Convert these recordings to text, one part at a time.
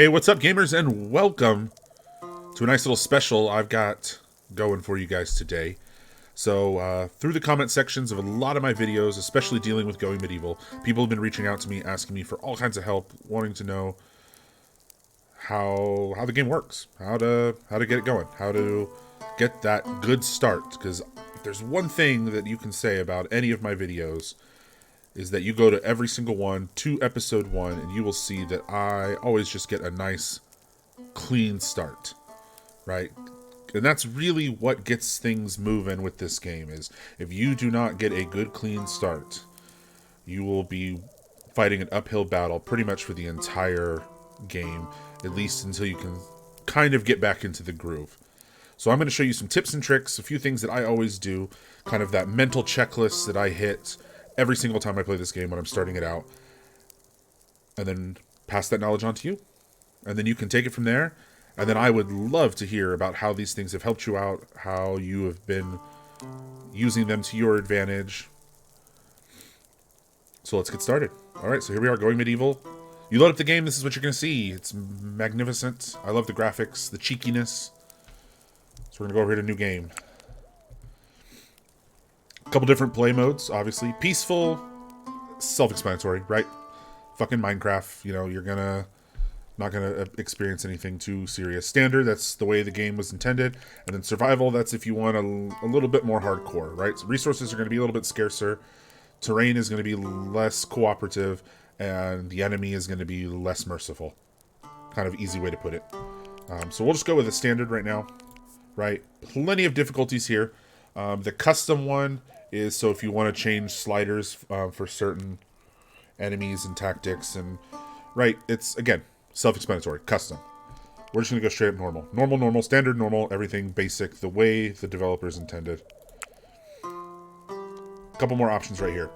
Hey, what's up, gamers, and welcome to a nice little special I've got going for you guys today. So, through the comment sections of a lot of my videos, especially dealing with Going Medieval, people have been reaching out to me, asking me for all kinds of help, wanting to know how the game works, how to get it going, how to get that good start. Because if there's one thing that you can say about any of my videos, is that you go to every single one, to episode 1, and you will see that I always just get a nice, clean start, right? And that's really what gets things moving with this game, is if you do not get a good, clean start, you will be fighting an uphill battle pretty much for the entire game, at least until you can kind of get back into the groove. So I'm going to show you some tips and tricks, a few things that I always do, kind of that mental checklist that I hit every single time I play this game when I'm starting it out, and then pass that knowledge on to you, and then you can take it from there. And then I would love to hear about how these things have helped you out, how you have been using them to your advantage. So let's get started. Alright, so here we are, Going Medieval. You load up the game, this is what you're going to see. It's magnificent. I love the graphics, the cheekiness. So we're going to go over here to New Game. A couple different play modes, obviously. Peaceful, self-explanatory, right? Fucking Minecraft, you know, you're not gonna experience anything too serious. Standard, that's the way the game was intended. And then survival, that's if you want a little bit more hardcore, right? So resources are going to be a little bit scarcer. Terrain is going to be less cooperative. And the enemy is going to be less merciful. Kind of easy way to put it. So we'll just go with the standard right now, right? Plenty of difficulties here. The custom one is so if you want to change sliders for certain enemies and tactics, and right, it's again self-explanatory. Custom. We're just gonna go straight up normal, normal, standard, normal, everything basic, the way the developers intended. A couple more options right here.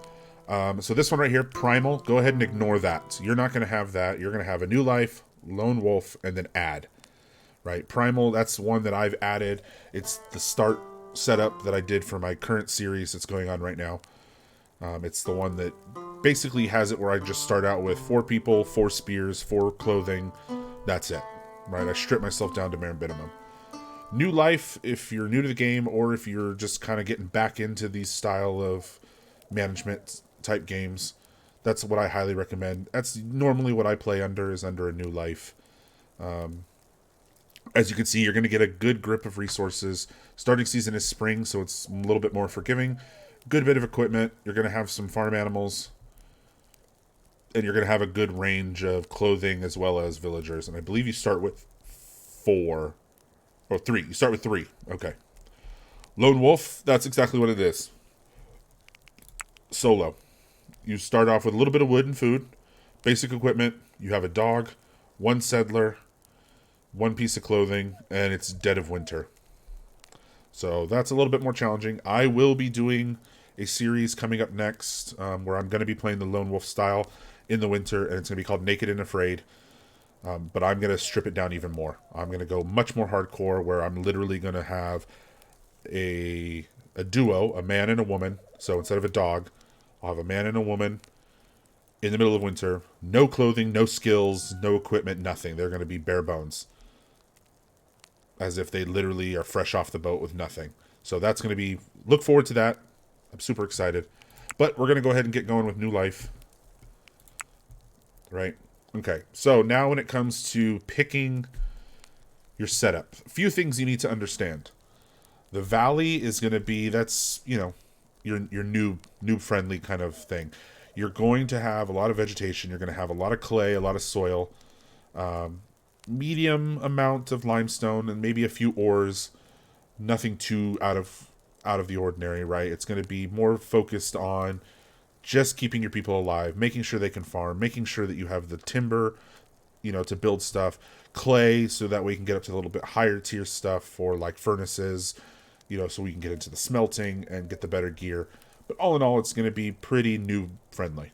So this one right here, primal. Go ahead and ignore that. You're not gonna have that. You're gonna have a new life, lone wolf, and then add. Right, primal. That's one that I've added. It's the start setup that I did for my current series that's going on right now. It's the one that basically has it where I just start out with 4 people, 4 spears, 4 clothing. That's it, right? I strip myself down to bare minimum. New life, if you're new to the game or if you're just kind of getting back into these style of management type games, that's what I highly recommend. That's normally what I play under, is under a new life. As you can see, you're going to get a good grip of resources. Starting season is spring, so it's a little bit more forgiving. Good bit of equipment. You're going to have some farm animals. And you're going to have a good range of clothing as well as villagers. And I believe you start with 4. Or 3. You start with 3. Okay. Lone Wolf, that's exactly what it is. Solo. You start off with a little bit of wood and food. Basic equipment. You have a dog. 1 settler. 1 piece of clothing, and it's dead of winter. So that's a little bit more challenging. I will be doing a series coming up next where I'm going to be playing the Lone Wolf style in the winter, and it's going to be called Naked and Afraid. But I'm going to strip it down even more. I'm going to go much more hardcore, where I'm literally going to have a duo, a man and a woman. So instead of a dog, I'll have a man and a woman in the middle of winter. No clothing, no skills, no equipment, nothing. They're going to be bare bones, as if they literally are fresh off the boat with nothing. So that's going to be, look forward to that. I'm super excited. But we're going to go ahead and get going with new life. Right? Okay. So now when it comes to picking your setup, a few things you need to understand. The valley is going to be, that's, you know, your noob friendly kind of thing. You're going to have a lot of vegetation. You're going to have a lot of clay, a lot of soil. Medium amount of limestone and maybe a few ores. Nothing too out of the ordinary, right? It's going to be more focused on just keeping your people alive, making sure they can farm, making sure that you have the timber, you know, to build stuff. Clay, so that way you can get up to a little bit higher tier stuff for like furnaces, you know, so we can get into the smelting and get the better gear. But all in all, it's going to be pretty noob friendly.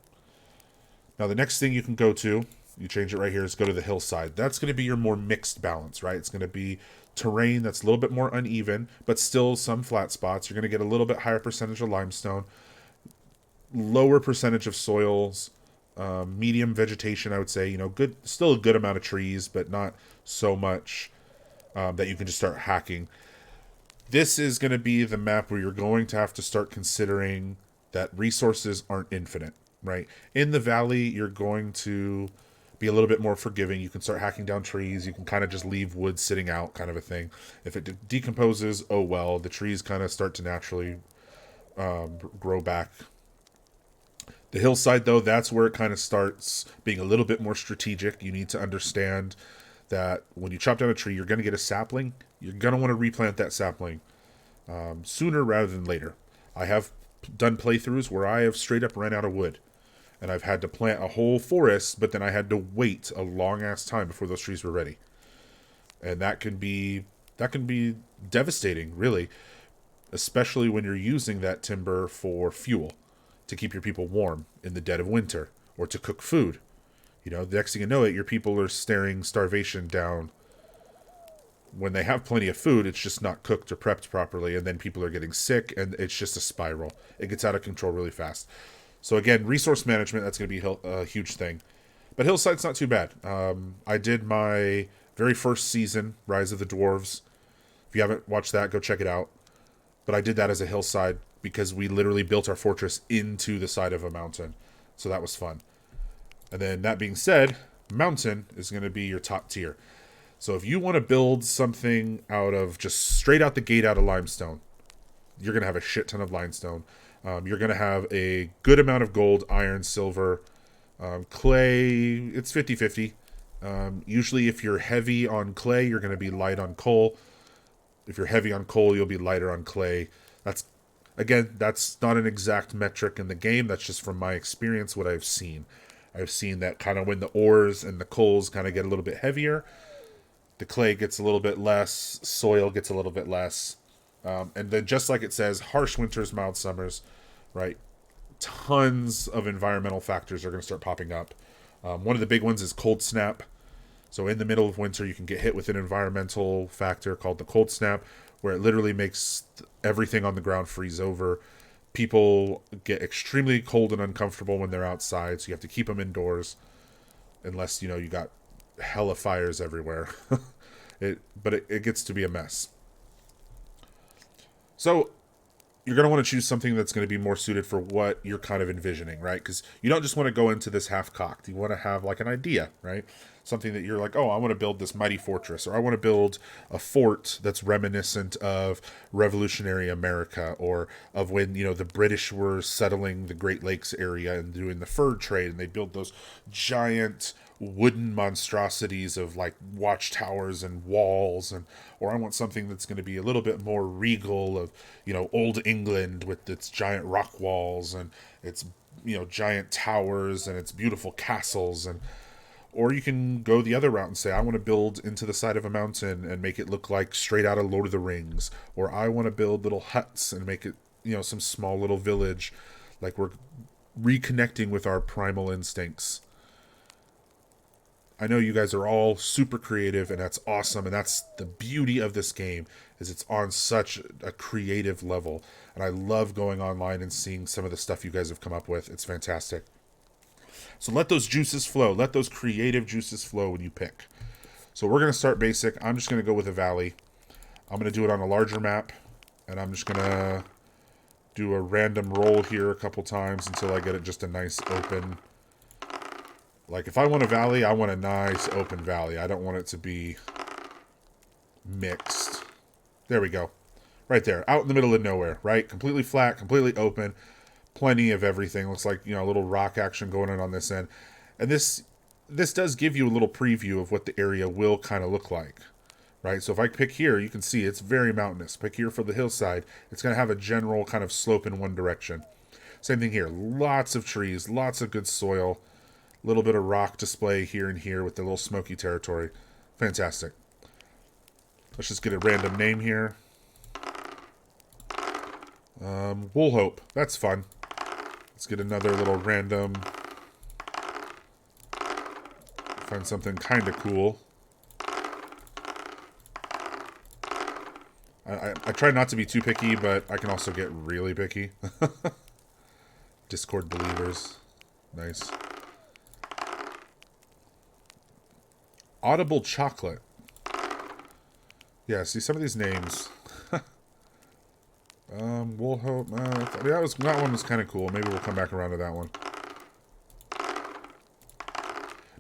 Now the next thing you can go to, you change it right here, is go to the hillside. That's going to be your more mixed balance, right? It's going to be terrain that's a little bit more uneven, but still some flat spots. You're going to get a little bit higher percentage of limestone, lower percentage of soils, medium vegetation, I would say. Good, still a good amount of trees, but not so much that you can just start hacking. This is going to be the map where you're going to have to start considering that resources aren't infinite, right? In the valley, you're going to be a little bit more forgiving. You can start hacking down trees. You can kind of just leave wood sitting out, kind of a thing. If it decomposes, oh well. The trees kind of start to naturally grow back. The hillside, though, that's where it kind of starts being a little bit more strategic. You need to understand that when you chop down a tree, you're going to get a sapling. You're going to want to replant that sapling sooner rather than later. I have done playthroughs where I have straight up ran out of wood, and I've had to plant a whole forest, but then I had to wait a long ass time before those trees were ready, and that can be devastating, really, especially when you're using that timber for fuel to keep your people warm in the dead of winter or to cook food. The next thing you know it, your people are staring starvation down. When they have plenty of food, it's just not cooked or prepped properly, and then people are getting sick, and it's just a spiral. It gets out of control really fast. So again, resource management, that's going to be a huge thing. But Hillside's not too bad. I did my very first season, Rise of the Dwarves. If you haven't watched that, go check it out. But I did that as a hillside because we literally built our fortress into the side of a mountain. So that was fun. And then that being said, mountain is going to be your top tier. So if you want to build something out of just straight out the gate out of limestone, you're going to have a shit ton of limestone. You're going to have a good amount of gold, iron, silver, clay. It's 50-50. Usually if you're heavy on clay, you're going to be light on coal. If you're heavy on coal, you'll be lighter on clay. That's not an exact metric in the game. That's just from my experience, what I've seen. I've seen that kind of when the ores and the coals kind of get a little bit heavier, the clay gets a little bit less, soil gets a little bit less. And then just like it says, harsh winters, mild summers, right? Tons of environmental factors are going to start popping up. One of the big ones is cold snap. So in the middle of winter, you can get hit with an environmental factor called the cold snap, where it literally makes everything on the ground freeze over. People get extremely cold and uncomfortable when they're outside, so you have to keep them indoors, unless, you got hella fires everywhere. But it gets to be a mess. So you're going to want to choose something that's going to be more suited for what you're kind of envisioning, right? Because you don't just want to go into this half-cocked. You want to have like an idea, right? Something that you're like, oh, I want to build this mighty fortress, or I want to build a fort that's reminiscent of Revolutionary America, or of when, the British were settling the Great Lakes area and doing the fur trade, and they built those giant wooden monstrosities of like watchtowers and walls, or I want something that's going to be a little bit more regal of, old England with its giant rock walls and its, giant towers and its beautiful castles. Or you can go the other route and say, I want to build into the side of a mountain and make it look like straight out of Lord of the Rings. Or I want to build little huts and make it, some small little village. Like we're reconnecting with our primal instincts. I know you guys are all super creative, and that's awesome. And that's the beauty of this game, is it's on such a creative level. And I love going online and seeing some of the stuff you guys have come up with. It's fantastic. So let those juices flow. Let those creative juices flow when you pick. So we're going to start basic. I'm just going to go with a valley. I'm going to do it on a larger map. And I'm just going to do a random roll here a couple times until I get it just a nice open. Like if I want a valley, I want a nice open valley. I don't want it to be mixed. There we go. Right there. Out in the middle of nowhere, right? Completely flat, completely open. Plenty of everything. Looks like, a little rock action going on this end. And this does give you a little preview of what the area will kind of look like, right? So if I pick here, you can see it's very mountainous. Pick here for the hillside. It's going to have a general kind of slope in one direction. Same thing here. Lots of trees, lots of good soil. A little bit of rock display here and here with the little smoky territory. Fantastic. Let's just get a random name here. Woolhope. That's fun. Let's get another little random. Find something kind of cool. I try not to be too picky, but I can also get really picky. Discord believers. Nice. Audible Chocolate. Yeah, see some of these names. We'll hope. That one was kind of cool. Maybe we'll come back around to that one.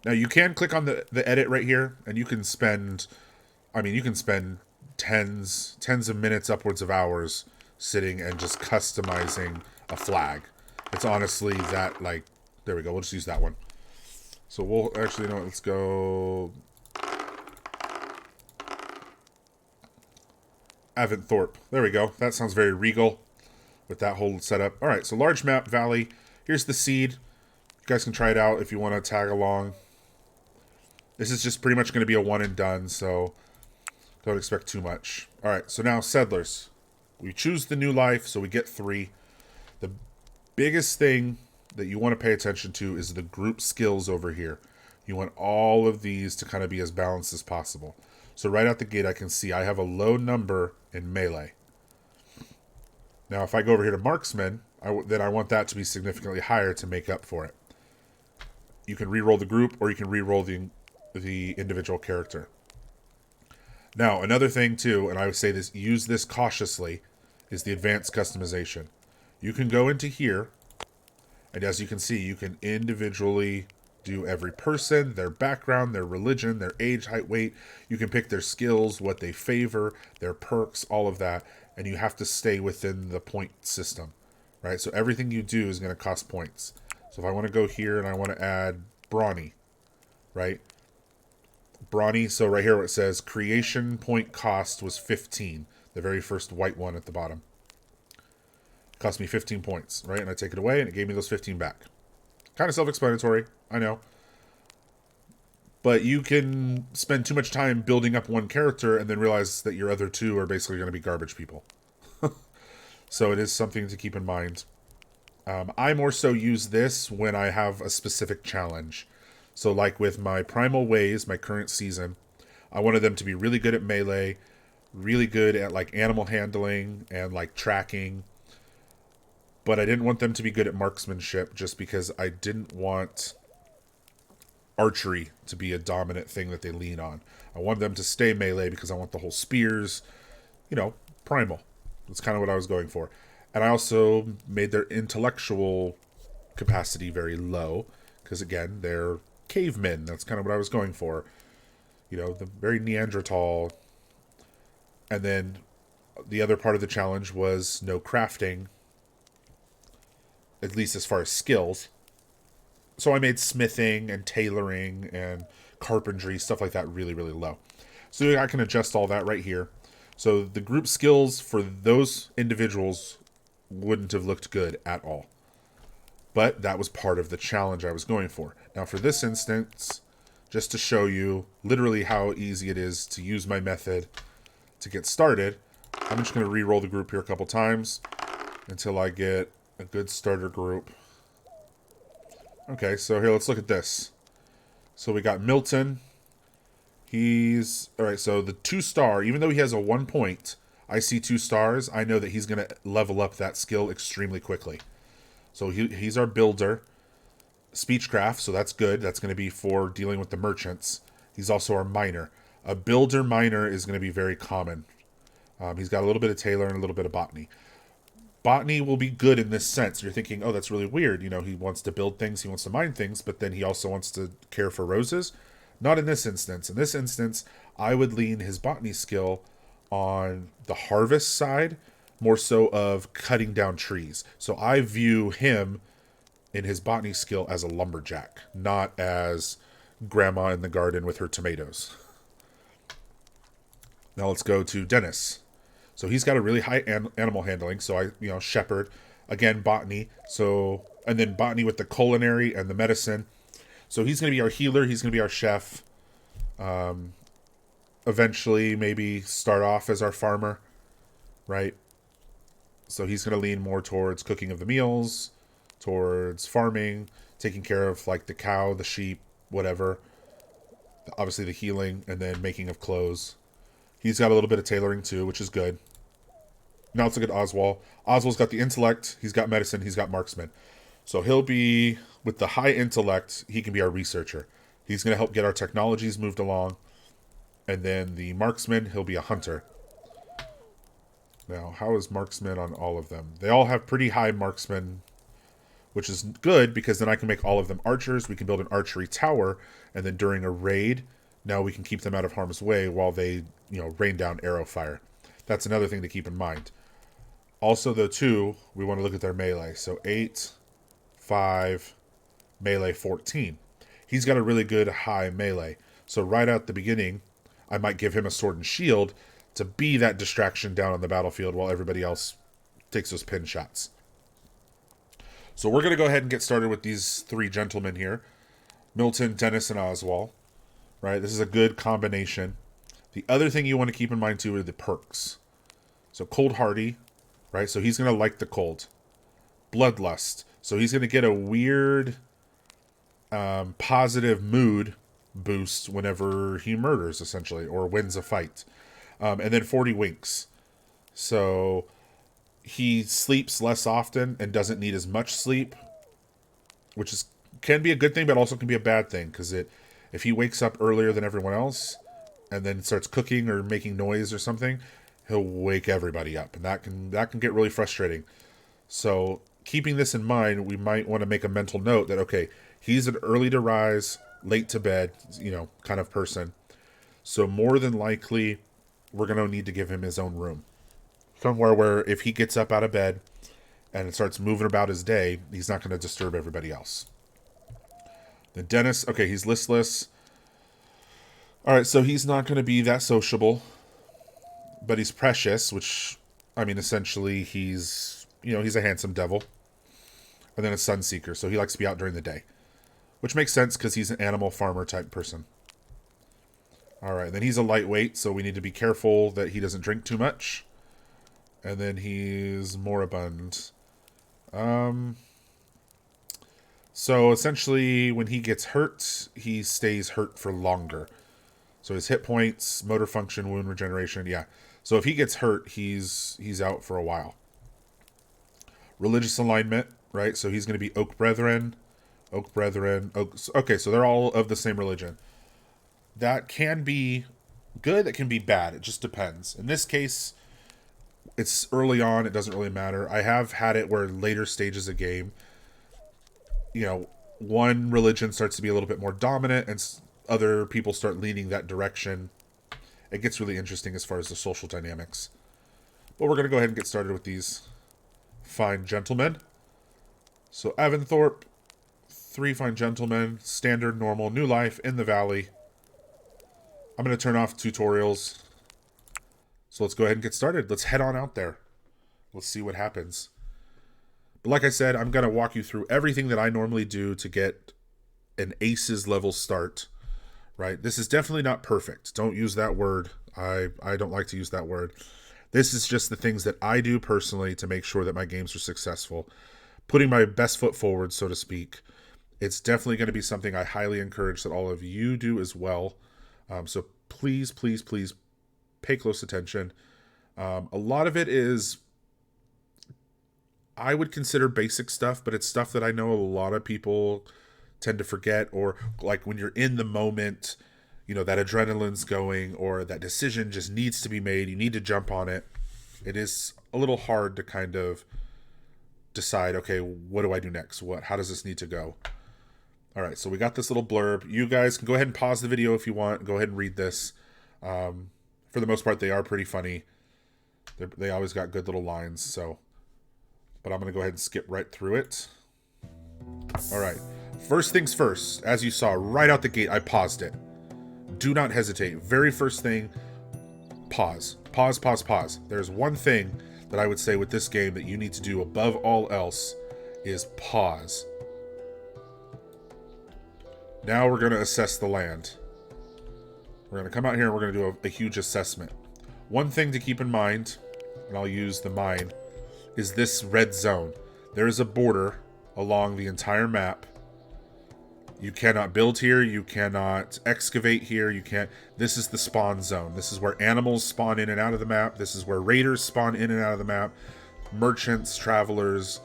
Now you can click on the edit right here, and you can spend. I mean, you can spend tens of minutes, upwards of hours, sitting and just customizing a flag. It's honestly that, like, there we go. We'll just use that one. So we'll actually, you know, let's go Avonthorpe. There we go. That sounds very regal with that whole setup. All right, so large map valley. Here's the seed. You guys can try it out if you want to tag along. This is just pretty much going to be a one and done, so don't expect too much. All right, so now settlers. We choose the new life, so we get 3. The biggest thing that you want to pay attention to is the group skills over here. You want all of these to kind of be as balanced as possible. So right out the gate, I can see I have a low number in melee. Now, if I go over here to marksman, then I want that to be significantly higher to make up for it. You can re-roll the group, or you can re-roll the individual character. Now, another thing too, and I would say this, use this cautiously, is the advanced customization. You can go into here, and as you can see, you can individually do every person, their background, their religion, their age, height, weight. You can pick their skills, what they favor, their perks, all of that, and you have to stay within the point system, right? So everything you do is going to cost points. So if I want to go here and I want to add Brawny, right? Brawny, so right here where it says creation point cost was 15, the very first white one at the bottom. It cost me 15 points, right? And I take it away and it gave me those 15 back. Kind of self-explanatory, I know. But you can spend too much time building up one character and then realize that your other 2 are basically going to be garbage people. So it is something to keep in mind. I more so use this when I have a specific challenge. So like with my Primal Ways, my current season, I wanted them to be really good at melee, really good at like animal handling and like tracking. But I didn't want them to be good at marksmanship just because I didn't want archery to be a dominant thing that they lean on. I wanted them to stay melee because I want the whole spears, you know, primal. That's kind of what I was going for. And I also made their intellectual capacity very low because, again, they're cavemen. That's kind of what I was going for. You know, the very Neanderthal. And then the other part of the challenge was no crafting, at least as far as skills. So I made smithing and tailoring and carpentry, stuff like that, really, really low. So I can adjust all that right here. So the group skills for those individuals wouldn't have looked good at all. But that was part of the challenge I was going for. Now for this instance, just to show you literally how easy it is to use my method to get started, I'm just going to re-roll the group here a couple times until I get a good starter group. Okay, so here, let's look at this. So we got Milton. Alright, so the 2-star, even though he has a 1 point, I see 2 stars, I know that he's going to level up that skill extremely quickly. So he's our builder. Speechcraft, so that's good. That's going to be for dealing with the merchants. He's also our miner. A builder miner is going to be very common. He's got a little bit of tailor and a little bit of botany. Botany will be good in this sense. You're thinking, oh, that's really weird. You know, he wants to build things, he wants to mine things, but then he also wants to care for roses. Not in this instance. In this instance, I would lean his botany skill on the harvest side, more so of cutting down trees. So I view him in his botany skill as a lumberjack, not as grandma in the garden with her tomatoes. Now let's go to Dennis. So he's got a really high animal handling. So shepherd, again, botany. So, and then botany with the culinary and the medicine. So he's going to be our healer. He's going to be our chef. Eventually, maybe start off as our farmer, right? So he's going to lean more towards cooking of the meals, towards farming, taking care of like the cow, the sheep, whatever. Obviously the healing, and then making of clothes. He's got a little bit of tailoring too, which is good. Now let's look at Oswald. Oswald's got the intellect, he's got medicine, he's got marksman. So he'll be, with the high intellect, he can be our researcher. He's going to help get our technologies moved along. And then the marksman, he'll be a hunter. Now, how is marksman on all of them? They all have pretty high marksman, which is good because then I can make all of them archers. We can build an archery tower, and then during a raid, now we can keep them out of harm's way while they, rain down arrow fire. That's another thing to keep in mind. Also, though, too, we want to look at their melee. So 8, 5, melee 14. He's got a really good high melee. So right out the beginning, I might give him a sword and shield to be that distraction down on the battlefield while everybody else takes those pin shots. So we're going to go ahead and get started with these 3 gentlemen here. Milton, Dennis, and Oswald. Right? This is a good combination. The other thing you want to keep in mind, too, are the perks. So cold hardy, right? So he's going to like the cold. Bloodlust. So he's going to get a weird positive mood boost whenever he murders, essentially, or wins a fight. And then 40 winks. So he sleeps less often and doesn't need as much sleep, which can be a good thing, but also can be a bad thing, because if he wakes up earlier than everyone else and then starts cooking or making noise or something, he'll wake everybody up, and that can get really frustrating. So keeping this in mind, we might want to make a mental note that, okay, he's an early to rise, late to bed, kind of person. So more than likely, we're going to need to give him his own room. Somewhere where if he gets up out of bed and starts moving about his day, he's not going to disturb everybody else. The Dennis, okay, he's listless. All right, so he's not going to be that sociable, but he's precious, which, essentially he's a handsome devil. And then a sunseeker, so he likes to be out during the day, which makes sense because he's an animal farmer type person. All right, then he's a lightweight, so we need to be careful that he doesn't drink too much. And then he's moribund. So essentially, when he gets hurt, he stays hurt for longer. So his hit points, motor function, wound regeneration, yeah. So if he gets hurt, he's out for a while. Religious alignment, right? So he's going to be Oak Brethren. Okay, so they're all of the same religion. That can be good, that can be bad. It just depends. In this case, it's early on, it doesn't really matter. I have had it where later stages of game, one religion starts to be a little bit more dominant and other people start leaning that direction. It gets really interesting as far as the social dynamics. But we're going to go ahead and get started with these fine gentlemen. So Evanthorpe, 3 fine gentlemen, standard, normal, new life in the valley. I'm going to turn off tutorials. So let's go ahead and get started. Let's head on out there. Let's see what happens. But like I said, I'm going to walk you through everything that I normally do to get an aces level start. Right? This is definitely not perfect. Don't use that word. I don't like to use that word. This is just the things that I do personally to make sure that my games are successful. Putting my best foot forward, so to speak. It's definitely going to be something I highly encourage that all of you do as well. So please, please, please pay close attention. A lot of it is, I would consider basic stuff, but it's stuff that I know a lot of people tend to forget, or like when you're in the moment, that adrenaline's going, or that decision just needs to be made. You need to jump on it. It is a little hard to kind of decide, okay, what do I do next? How does this need to go? All right, so we got this little blurb. You guys can go ahead and pause the video if you want. Go ahead and read this. For the most part, they are pretty funny. They always got good little lines. So, but I'm going to go ahead and skip right through it. All right. First things first. As you saw right out the gate, I paused it. Do not hesitate. Very first thing, pause. Pause, pause, pause. There's one thing that I would say with this game that you need to do above all else is pause. Now we're going to assess the land. We're going to come out here and we're going to do a huge assessment. One thing to keep in mind, and I'll use the mine, is this red zone. There is a border along the entire map. You cannot build here. You cannot excavate here. You can't. This is the spawn zone. This is where animals spawn in and out of the map. This is where raiders spawn in and out of the map. Merchants, travelers,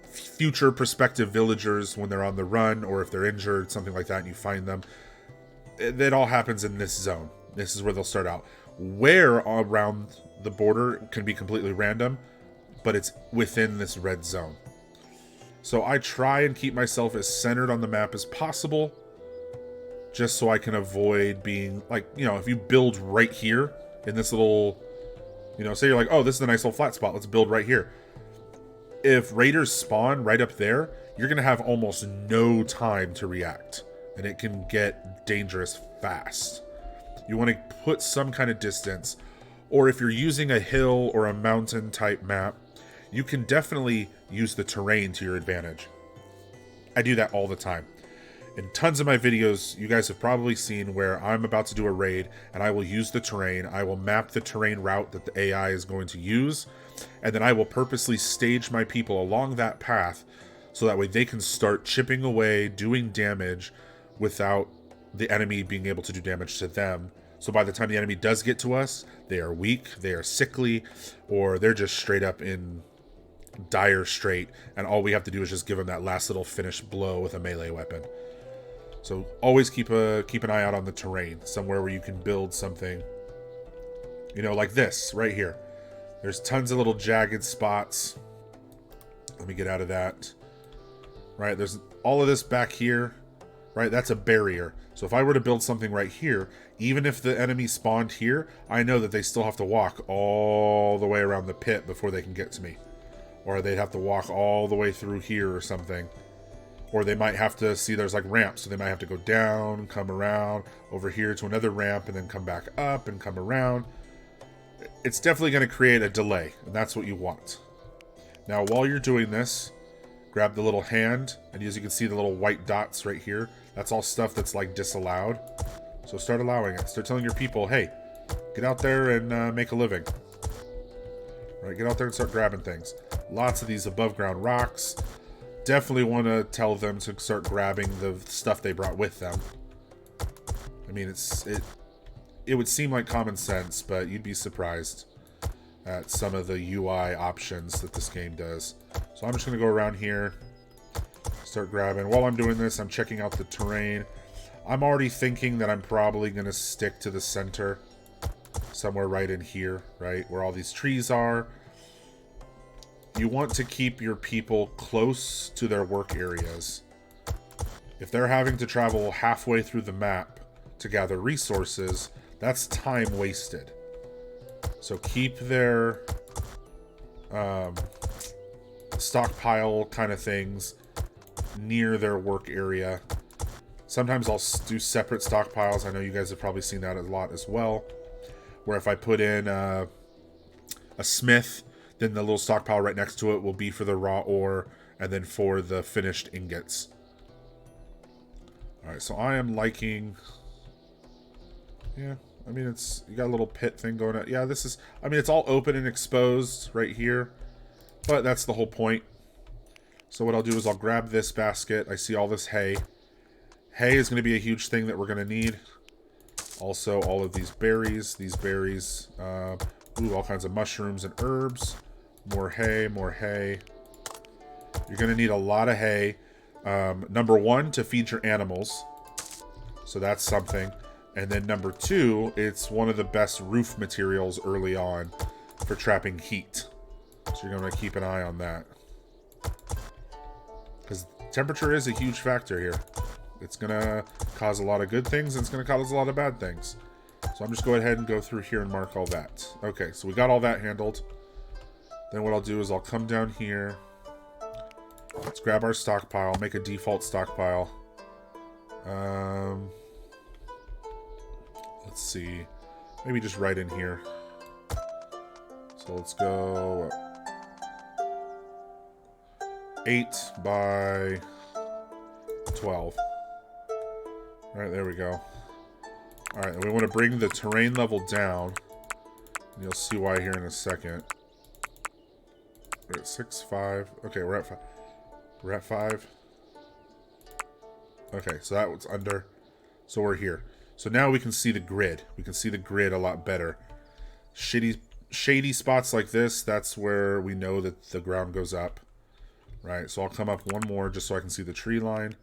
future prospective villagers when they're on the run or if they're injured, something like that, and you find them. It all happens in this zone. This is where they'll start out. Where around the border can be completely random, but it's within this red zone. So I try and keep myself as centered on the map as possible, just so I can avoid being, like, you know, if you build right here in this little, you know, say you're like, oh, this is a nice little flat spot, let's build right here. If raiders spawn right up there, you're going to have almost no time to react, and it can get dangerous fast. You want to put some kind of distance, or if you're using a hill or a mountain type map, you can definitely use the terrain to your advantage. I do that all the time. In tons of my videos, you guys have probably seen where I'm about to do a raid, and I will use the terrain. I will map the terrain route that the AI is going to use, and then I will purposely stage my people along that path, so that way they can start chipping away, doing damage, without the enemy being able to do damage to them. So by the time the enemy does get to us, they are weak, they are sickly, or they're just straight up in dire strait, and all we have to do is just give them that last little finish blow with a melee weapon. So always keep an eye out on the terrain, somewhere where you can build something, you know, like this right here. There's tons of little jagged spots. Let me get out of that. Right, there's all of this back here, right? That's a barrier. So if I were to build something right here, even if the enemy spawned here, I know that they still have to walk all the way around the pit before they can get to me. Or they'd have to walk all the way through here or something. Or they might have to see there's like ramps, so they might have to go down, come around, over here to another ramp, and then come back up and come around. It's definitely going to create a delay, and that's what you want. Now, while you're doing this, grab the little hand, and as you can see the little white dots right here, that's all stuff that's like disallowed. So start allowing it. Start telling your people, hey, get out there and make a living. Right, get out there and start grabbing things. Lots of these above ground rocks. Definitely want to tell them to start grabbing the stuff they brought with them. I mean, it would seem like common sense, but you'd be surprised at some of the UI options that this game does. So I'm just going to go around here, start grabbing. While I'm doing this, I'm checking out the terrain. I'm already thinking that I'm probably going to stick to the center, somewhere right in here, right, where all these trees are. You want to keep your people close to their work areas. If they're having to travel halfway through the map to gather resources, that's time wasted. So keep their stockpile kind of things near their work area. Sometimes I'll do separate stockpiles. I know you guys have probably seen that a lot as well, where if I put in a smith, then the little stockpile right next to it will be for the raw ore, and then for the finished ingots. Alright, so I am liking... Yeah, I mean, you got a little pit thing going on. Yeah, this is... I mean, it's all open and exposed right here, but that's the whole point. So what I'll do is I'll grab this basket. I see all this hay. Hay is going to be a huge thing that we're going to need. Also, all of these berries. Ooh, all kinds of mushrooms and herbs. More hay, more hay. You're going to need a lot of hay. Number one, to feed your animals. So that's something. And then number two, it's one of the best roof materials early on for trapping heat. So you're going to keep an eye on that. Because temperature is a huge factor here. It's going to cause a lot of good things, and it's going to cause a lot of bad things. So I'm just going to go ahead and go through here and mark all that. Okay, so we got all that handled. Then what I'll do is I'll come down here. Let's grab our stockpile, make a default stockpile. Let's see. Maybe just right in here. So let's go 8 by 12. All right, there we go. All right, and we want to bring the terrain level down. You'll see why here in a second. We're at 6, 5. Okay, we're at 5. We're at 5. Okay, so that was under. So we're here. So now we can see the grid. We can see the grid a lot better. Shady spots like this, that's where we know that the ground goes up. Right, so I'll come up one more just so I can see the tree line.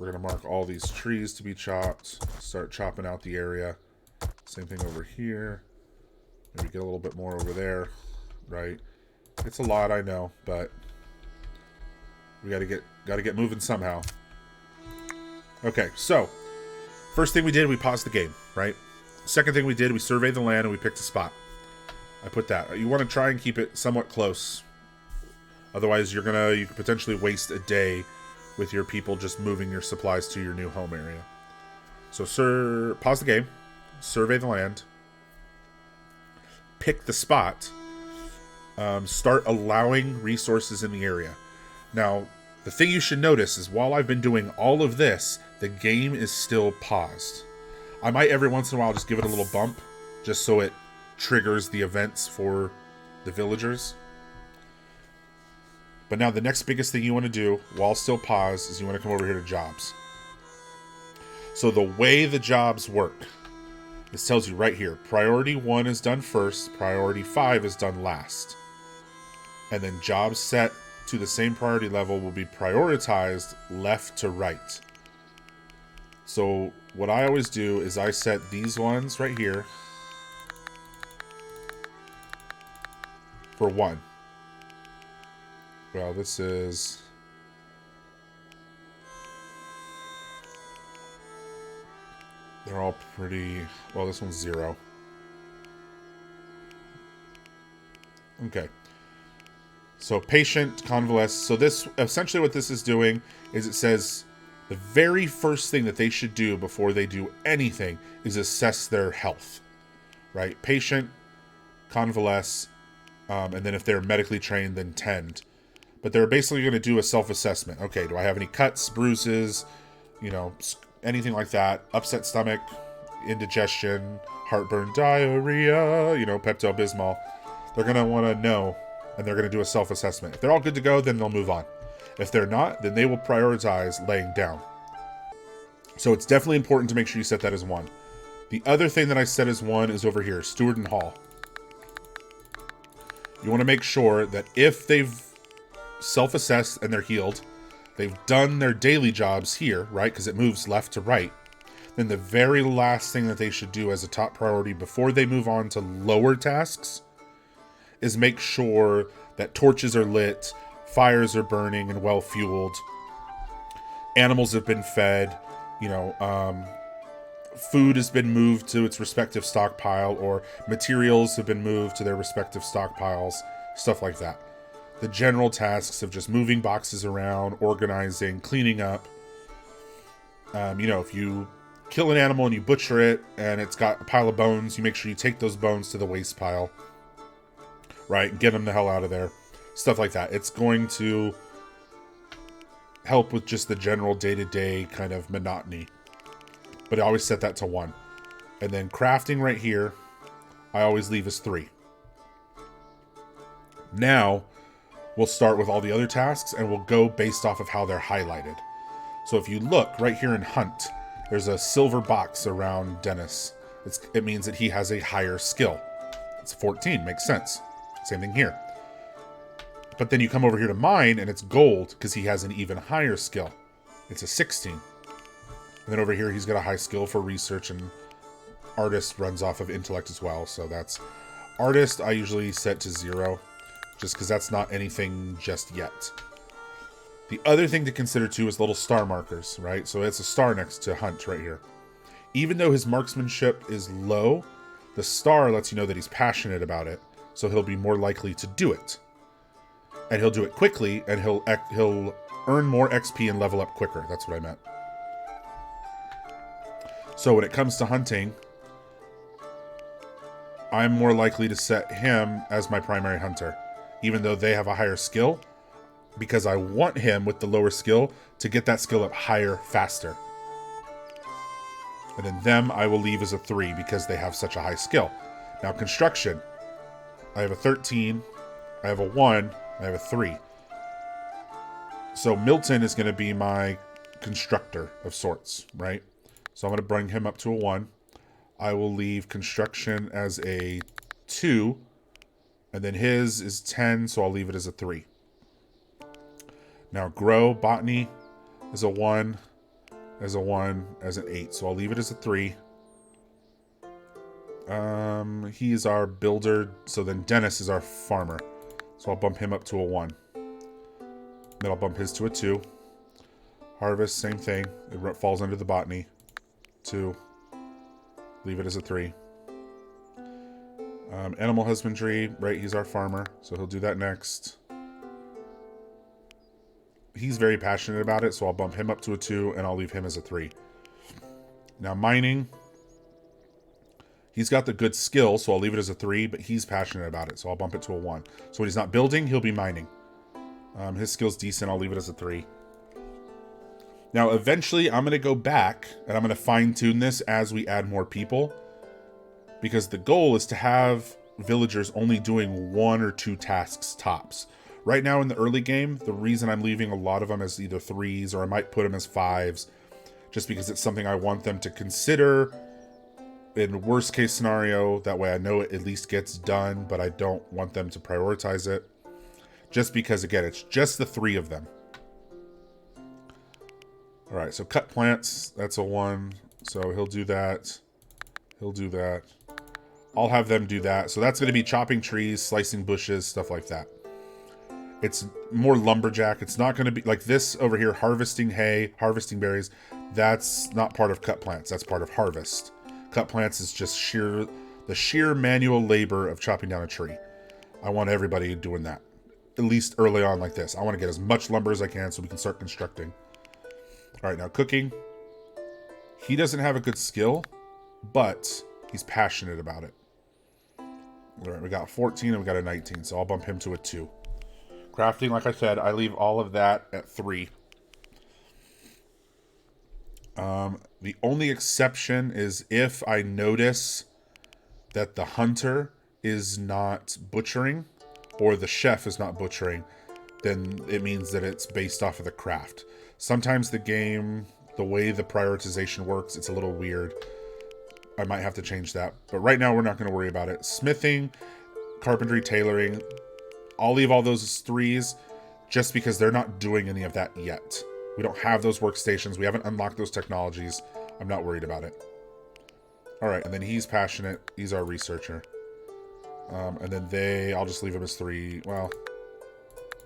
We're going to mark all these trees to be chopped. Start chopping out the area. Same thing over here. Maybe get a little bit more over there. Right? It's a lot, I know, but we got to get moving somehow. Okay, so first thing we did, we paused the game, right? Second thing we did, we surveyed the land and we picked a spot. I put that. You want to try and keep it somewhat close. Otherwise, you could potentially waste a day with your people just moving your supplies to your new home area. So, pause the game, survey the land, pick the spot, start allowing resources in the area. Now, the thing you should notice is while I've been doing all of this, the game is still paused. I might every once in a while just give it a little bump, just so it triggers the events for the villagers. But now the next biggest thing you want to do, while still paused, is you want to come over here to jobs. So the way the jobs work, this tells you right here, priority 1 is done first, priority 5 is done last. And then jobs set to the same priority level will be prioritized left to right. So what I always do is I set these ones right here for 1. Well, this is... They're all pretty... Well, this one's 0. Okay. So patient, convalesce. So this, essentially what this is doing is it says the very first thing that they should do before they do anything is assess their health, right? Patient, convalesce, and then if they're medically trained, then tend. But they're basically going to do a self-assessment. Okay, do I have any cuts, bruises, anything like that? Upset stomach, indigestion, heartburn, diarrhea, Pepto-Bismol. They're going to want to know, and they're going to do a self-assessment. If they're all good to go, then they'll move on. If they're not, then they will prioritize laying down. So it's definitely important to make sure you set that as 1. The other thing that I set as 1 is over here, steward and hall. You want to make sure that if they've self-assessed and they're healed, they've done their daily jobs here, right? Because it moves left to right. Then the very last thing that they should do as a top priority before they move on to lower tasks is make sure that torches are lit, fires are burning and well fueled, animals have been fed, food has been moved to its respective stockpile, or materials have been moved to their respective stockpiles, stuff like that. The general tasks of just moving boxes around, organizing, cleaning up. If you kill an animal and you butcher it and it's got a pile of bones, you make sure you take those bones to the waste pile, right? Get them the hell out of there. Stuff like that. It's going to help with just the general day-to-day kind of monotony. But I always set that to 1. And then crafting right here, I always leave as 3. Now, we'll start with all the other tasks, and we'll go based off of how they're highlighted. So if you look right here in Hunt, there's a silver box around Dennis. It means that he has a higher skill. It's 14, makes sense. Same thing here. But then you come over here to mine, and it's gold, because he has an even higher skill. It's a 16. And then over here, he's got a high skill for research, and artist runs off of intellect as well. So that's... Artist, I usually set to 0, just because that's not anything just yet. The other thing to consider, too, is little star markers, right? So it's a star next to Hunt right here. Even though his marksmanship is low, the star lets you know that he's passionate about it, so he'll be more likely to do it. And he'll do it quickly, and he'll earn more XP and level up quicker. That's what I meant. So when it comes to hunting, I'm more likely to set him as my primary hunter, even though they have a higher skill, because I want him with the lower skill to get that skill up higher faster. And then them I will leave as a 3 because they have such a high skill. Now construction, I have a 13, I have a 1, I have a 3. So Milton is going to be my constructor of sorts, right? So I'm going to bring him up to a 1. I will leave construction as a 2. And then his is 10, so I'll leave it as a 3. Now grow, botany is a 1. as a 1, as an 8. So I'll leave it as a 3. He's our builder. So then Dennis is our farmer. So I'll bump him up to a 1. Then I'll bump his to a 2. Harvest, same thing. It falls under the botany. 2. Leave it as a 3. Animal husbandry, right? He's our farmer. So he'll do that next. He's very passionate about it, so I'll bump him up to a 2, and I'll leave him as a 3. Now, mining. He's got the good skill, so I'll leave it as a 3, but he's passionate about it, so I'll bump it to a 1. So when he's not building, he'll be mining. His skill's decent, I'll leave it as a 3. Now, eventually, I'm going to go back, and I'm going to fine-tune this as we add more people, because the goal is to have villagers only doing 1 or 2 tasks tops. Right now in the early game, the reason I'm leaving a lot of them as either 3s, or I might put them as 5s, just because it's something I want them to consider in worst case scenario. That way I know it at least gets done, but I don't want them to prioritize it. Just because, again, it's just the 3 of them. Alright, so cut plants, that's a 1. So he'll do that. He'll do that. I'll have them do that. So that's going to be chopping trees, slicing bushes, stuff like that. It's more lumberjack. It's not going to be like this over here, harvesting hay, harvesting berries. That's not part of cut plants. That's part of harvest. Cut plants is just the sheer manual labor of chopping down a tree. I want everybody doing that, at least early on like this. I want to get as much lumber as I can so we can start constructing. All right, now cooking. He doesn't have a good skill, but he's passionate about it. All right, we got 14 and we got a 19, so I'll bump him to a 2. Crafting, like I said, I leave all of that at 3. The only exception is if I notice that the hunter is not butchering or the chef is not butchering, then it means that it's based off of the craft. Sometimes the game, the way the prioritization works, it's a little weird. I might have to change that. But right now, we're not going to worry about it. Smithing, carpentry, tailoring, I'll leave all those as 3s just because they're not doing any of that yet. We don't have those workstations. We haven't unlocked those technologies. I'm not worried about it. All right, and then he's passionate. He's our researcher. And then I'll just leave him as 3. Well,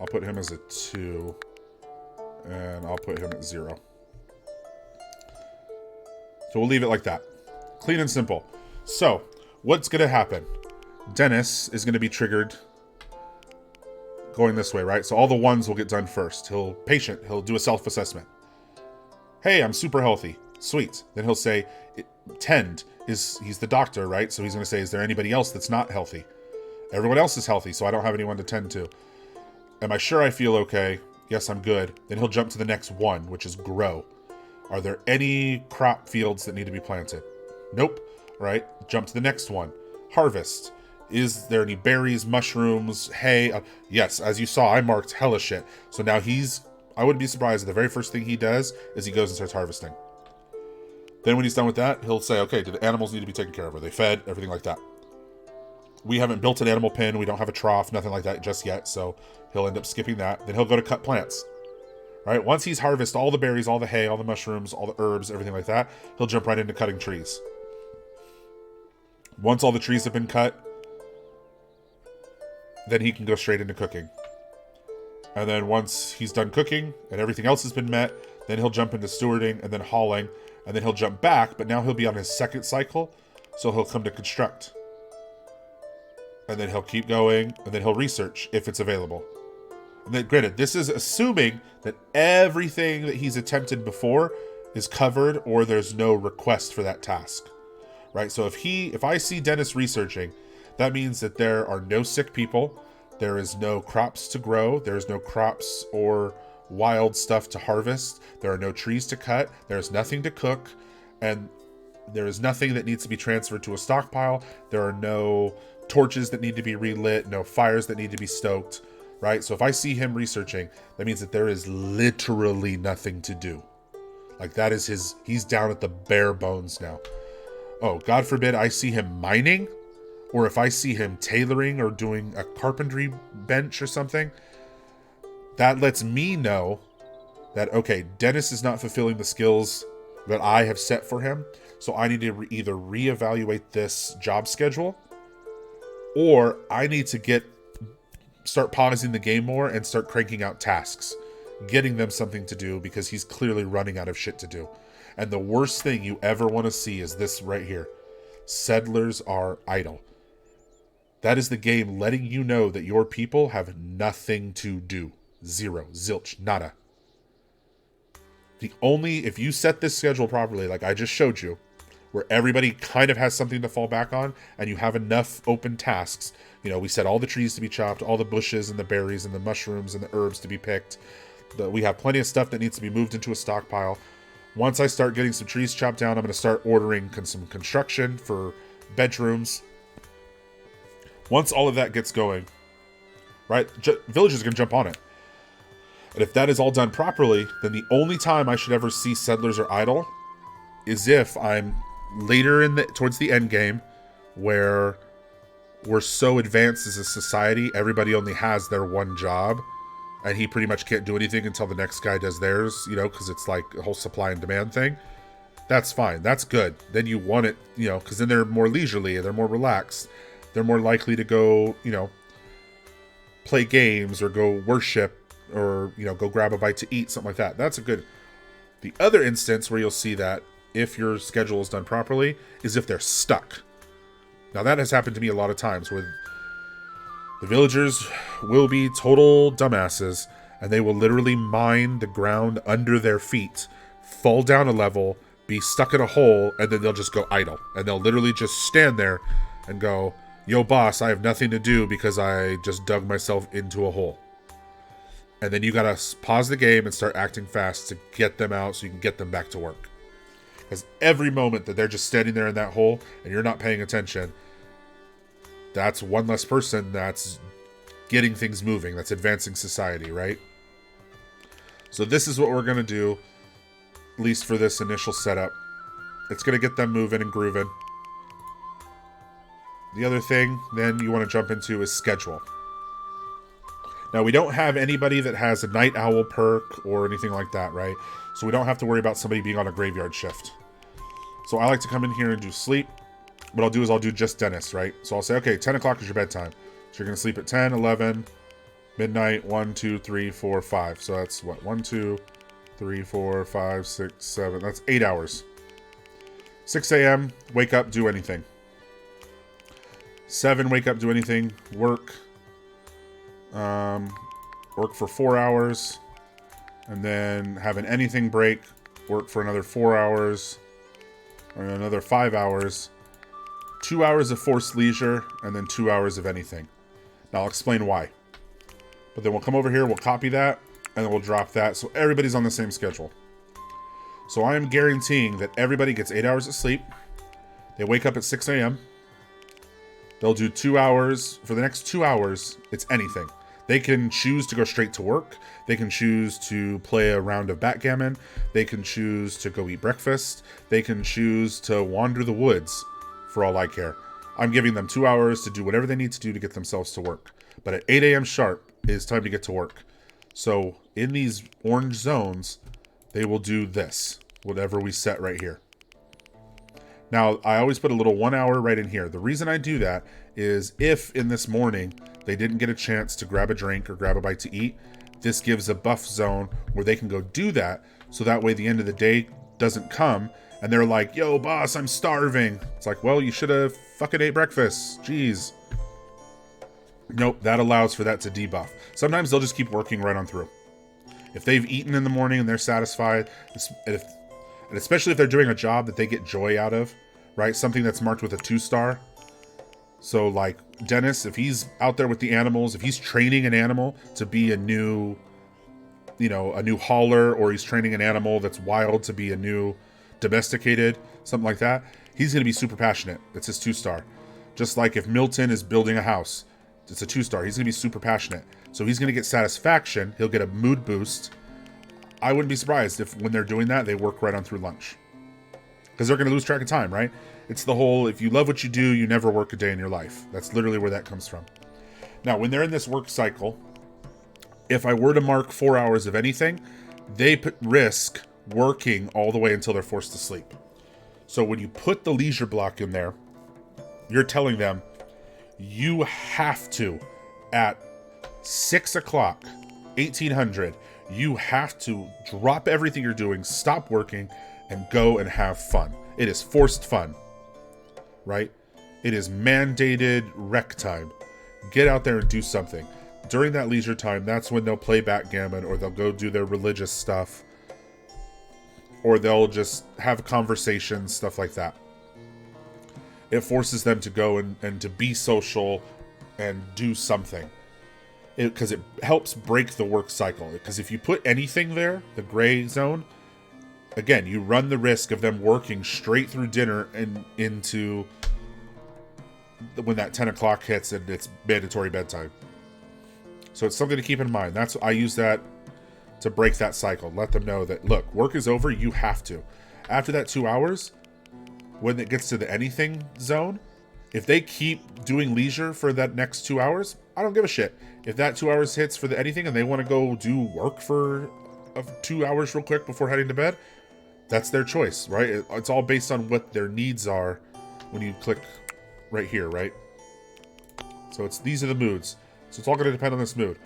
I'll put him as a 2. And I'll put him at 0. So we'll leave it like that. Clean and simple. So, what's going to happen? Dennis is going to be triggered going this way, right? So all the 1s will get done first. He'll do a self-assessment. Hey, I'm super healthy. Sweet. Then he'll say, tend. He's the doctor, right? So he's going to say, is there anybody else that's not healthy? Everyone else is healthy, so I don't have anyone to tend to. Am I sure I feel okay? Yes, I'm good. Then he'll jump to the next 1, which is grow. Are there any crop fields that need to be planted? Nope. Right? Jump to the next 1. Harvest. Is there any berries, mushrooms, hay? Yes, as you saw, I marked hella shit. So now I wouldn't be surprised if the very first thing he does is he goes and starts harvesting. Then when he's done with that, he'll say, okay, do the animals need to be taken care of? Are they fed? Everything like that. We haven't built an animal pen. We don't have a trough, nothing like that just yet. So he'll end up skipping that. Then he'll go to cut plants. Right? Once he's harvested all the berries, all the hay, all the mushrooms, all the herbs, everything like that, he'll jump right into cutting trees. Once all the trees have been cut, then he can go straight into cooking. And then once he's done cooking and everything else has been met, then he'll jump into stewarding and then hauling, and then he'll jump back, but now he'll be on his 2nd cycle, so he'll come to construct. And then he'll keep going, and then he'll research if it's available. And then, granted, this is assuming that everything that he's attempted before is covered or there's no request for that task. Right? So if I see Dennis researching, that means that there are no sick people, there is no crops to grow, there's no crops or wild stuff to harvest, there are no trees to cut, there's nothing to cook, and there is nothing that needs to be transferred to a stockpile, there are no torches that need to be relit, no fires that need to be stoked, right? So if I see him researching, that means that there is literally nothing to do. Like that is he's down at the bare bones now. Oh, God forbid I see him mining, or if I see him tailoring or doing a carpentry bench or something, that lets me know that, okay, Dennis is not fulfilling the skills that I have set for him. So I need to either reevaluate this job schedule, or I need to start pausing the game more and start cranking out tasks, getting them something to do, because he's clearly running out of shit to do. And the worst thing you ever want to see is this right here. Settlers are idle. That is the game letting you know that your people have nothing to do. Zero. Zilch. Nada. If you set this schedule properly, like I just showed you, where everybody kind of has something to fall back on, and you have enough open tasks. We set all the trees to be chopped, all the bushes and the berries and the mushrooms and the herbs to be picked. We have plenty of stuff that needs to be moved into a stockpile. Once I start getting some trees chopped down, I'm going to start ordering some construction for bedrooms. Once all of that gets going, right, villagers are going to jump on it. And if that is all done properly, then the only time I should ever see settlers are idle is if I'm later towards the end game, where we're so advanced as a society, everybody only has their one job, and he pretty much can't do anything until the next guy does theirs, because it's like a whole supply and demand thing. That's fine. That's good. Then you want it, because then they're more leisurely, they're more relaxed. They're more likely to go, play games or go worship or, go grab a bite to eat, something like that. That's a good. The other instance where you'll see that if your schedule is done properly is if they're stuck. Now that has happened to me a lot of times, where the villagers will be total dumbasses and they will literally mine the ground under their feet, fall down a level, be stuck in a hole, and then they'll just go idle. And they'll literally just stand there and go, "Yo, boss, I have nothing to do because I just dug myself into a hole." And then you gotta pause the game and start acting fast to get them out so you can get them back to work. Because every moment that they're just standing there in that hole and you're not paying attention, that's one less person that's getting things moving, that's advancing society, right? So this is what we're going to do, at least for this initial setup. It's going to get them moving and grooving. The other thing then you want to jump into is schedule. Now, we don't have anybody that has a night owl perk or anything like that, right? So we don't have to worry about somebody being on a graveyard shift. So I like to come in here and do sleep. What I'll do is I'll do just Dennis, right? So I'll say, okay, 10 o'clock is your bedtime. So you're going to sleep at 10, 11, midnight, 1, 2, 3, 4, 5. So that's what? 1, 2, 3, 4, 5, 6, 7. That's 8 hours. 6 a.m., wake up, do anything. 7, wake up, do anything. Work. Work for 4 hours. And then have an anything break. Work for another 4 hours. Or another 5 hours. 2 hours of forced leisure, and then 2 hours of anything. Now I'll explain why. But then we'll come over here, we'll copy that, and then we'll drop that, so everybody's on the same schedule. So I am guaranteeing that everybody gets 8 hours of sleep. They wake up at 6 a.m. They'll do 2 hours. For the next 2 hours, it's anything. They can choose to go straight to work. They can choose to play a round of backgammon. They can choose to go eat breakfast. They can choose to wander the woods. For all I care. I'm giving them 2 hours to do whatever they need to do to get themselves to work. But at 8 a.m. sharp, it's time to get to work. So in these orange zones, they will do this, whatever we set right here. Now, I always put a little 1 hour right in here. The reason I do that is if in this morning they didn't get a chance to grab a drink or grab a bite to eat, this gives a buff zone where they can go do that. So that way the end of the day doesn't come and they're like, "Yo, boss, I'm starving." It's like, well, you should have fucking ate breakfast. Jeez. Nope, that allows for that to debuff. Sometimes they'll just keep working right on through. If they've eaten in the morning and they're satisfied, and especially if they're doing a job that they get joy out of, right? Something that's marked with a 2-star. So like Dennis, if he's out there with the animals, if he's training an animal to be a new hauler, or he's training an animal that's wild to be a new domesticated, something like that, he's going to be super passionate. That's his 2-star. Just like if Milton is building a house, it's a 2-star. He's going to be super passionate. So he's going to get satisfaction. He'll get a mood boost. I wouldn't be surprised if when they're doing that, they work right on through lunch. Because they're going to lose track of time, right? It's the whole, if you love what you do, you never work a day in your life. That's literally where that comes from. Now, when they're in this work cycle, if I were to mark 4 hours of anything, they risk working all the way until they're forced to sleep. So when you put the leisure block in there, you're telling them you have to, at 6 o'clock, 1800, you have to drop everything you're doing, stop working, and go and have fun. It is forced fun, right? It is mandated rec time. Get out there and do something. During that leisure time, that's when they'll play backgammon, or they'll go do their religious stuff, or they'll just have conversations, stuff like that. It forces them to go and to be social and do something. Because it helps break the work cycle. Because if you put anything there, the gray zone, again, you run the risk of them working straight through dinner and into when that 10 o'clock hits and it's mandatory bedtime. So it's something to keep in mind. I use that to break that cycle. Let them know that, look, work is over, you have to. After that 2 hours, when it gets to the anything zone, if they keep doing leisure for that next 2 hours, I don't give a shit. If that 2 hours hits for the anything and they want to go do work for 2 hours real quick before heading to bed, that's their choice, right? It's all based on what their needs are when you click right here, right? So these are the moods. So it's all going to depend on this mood.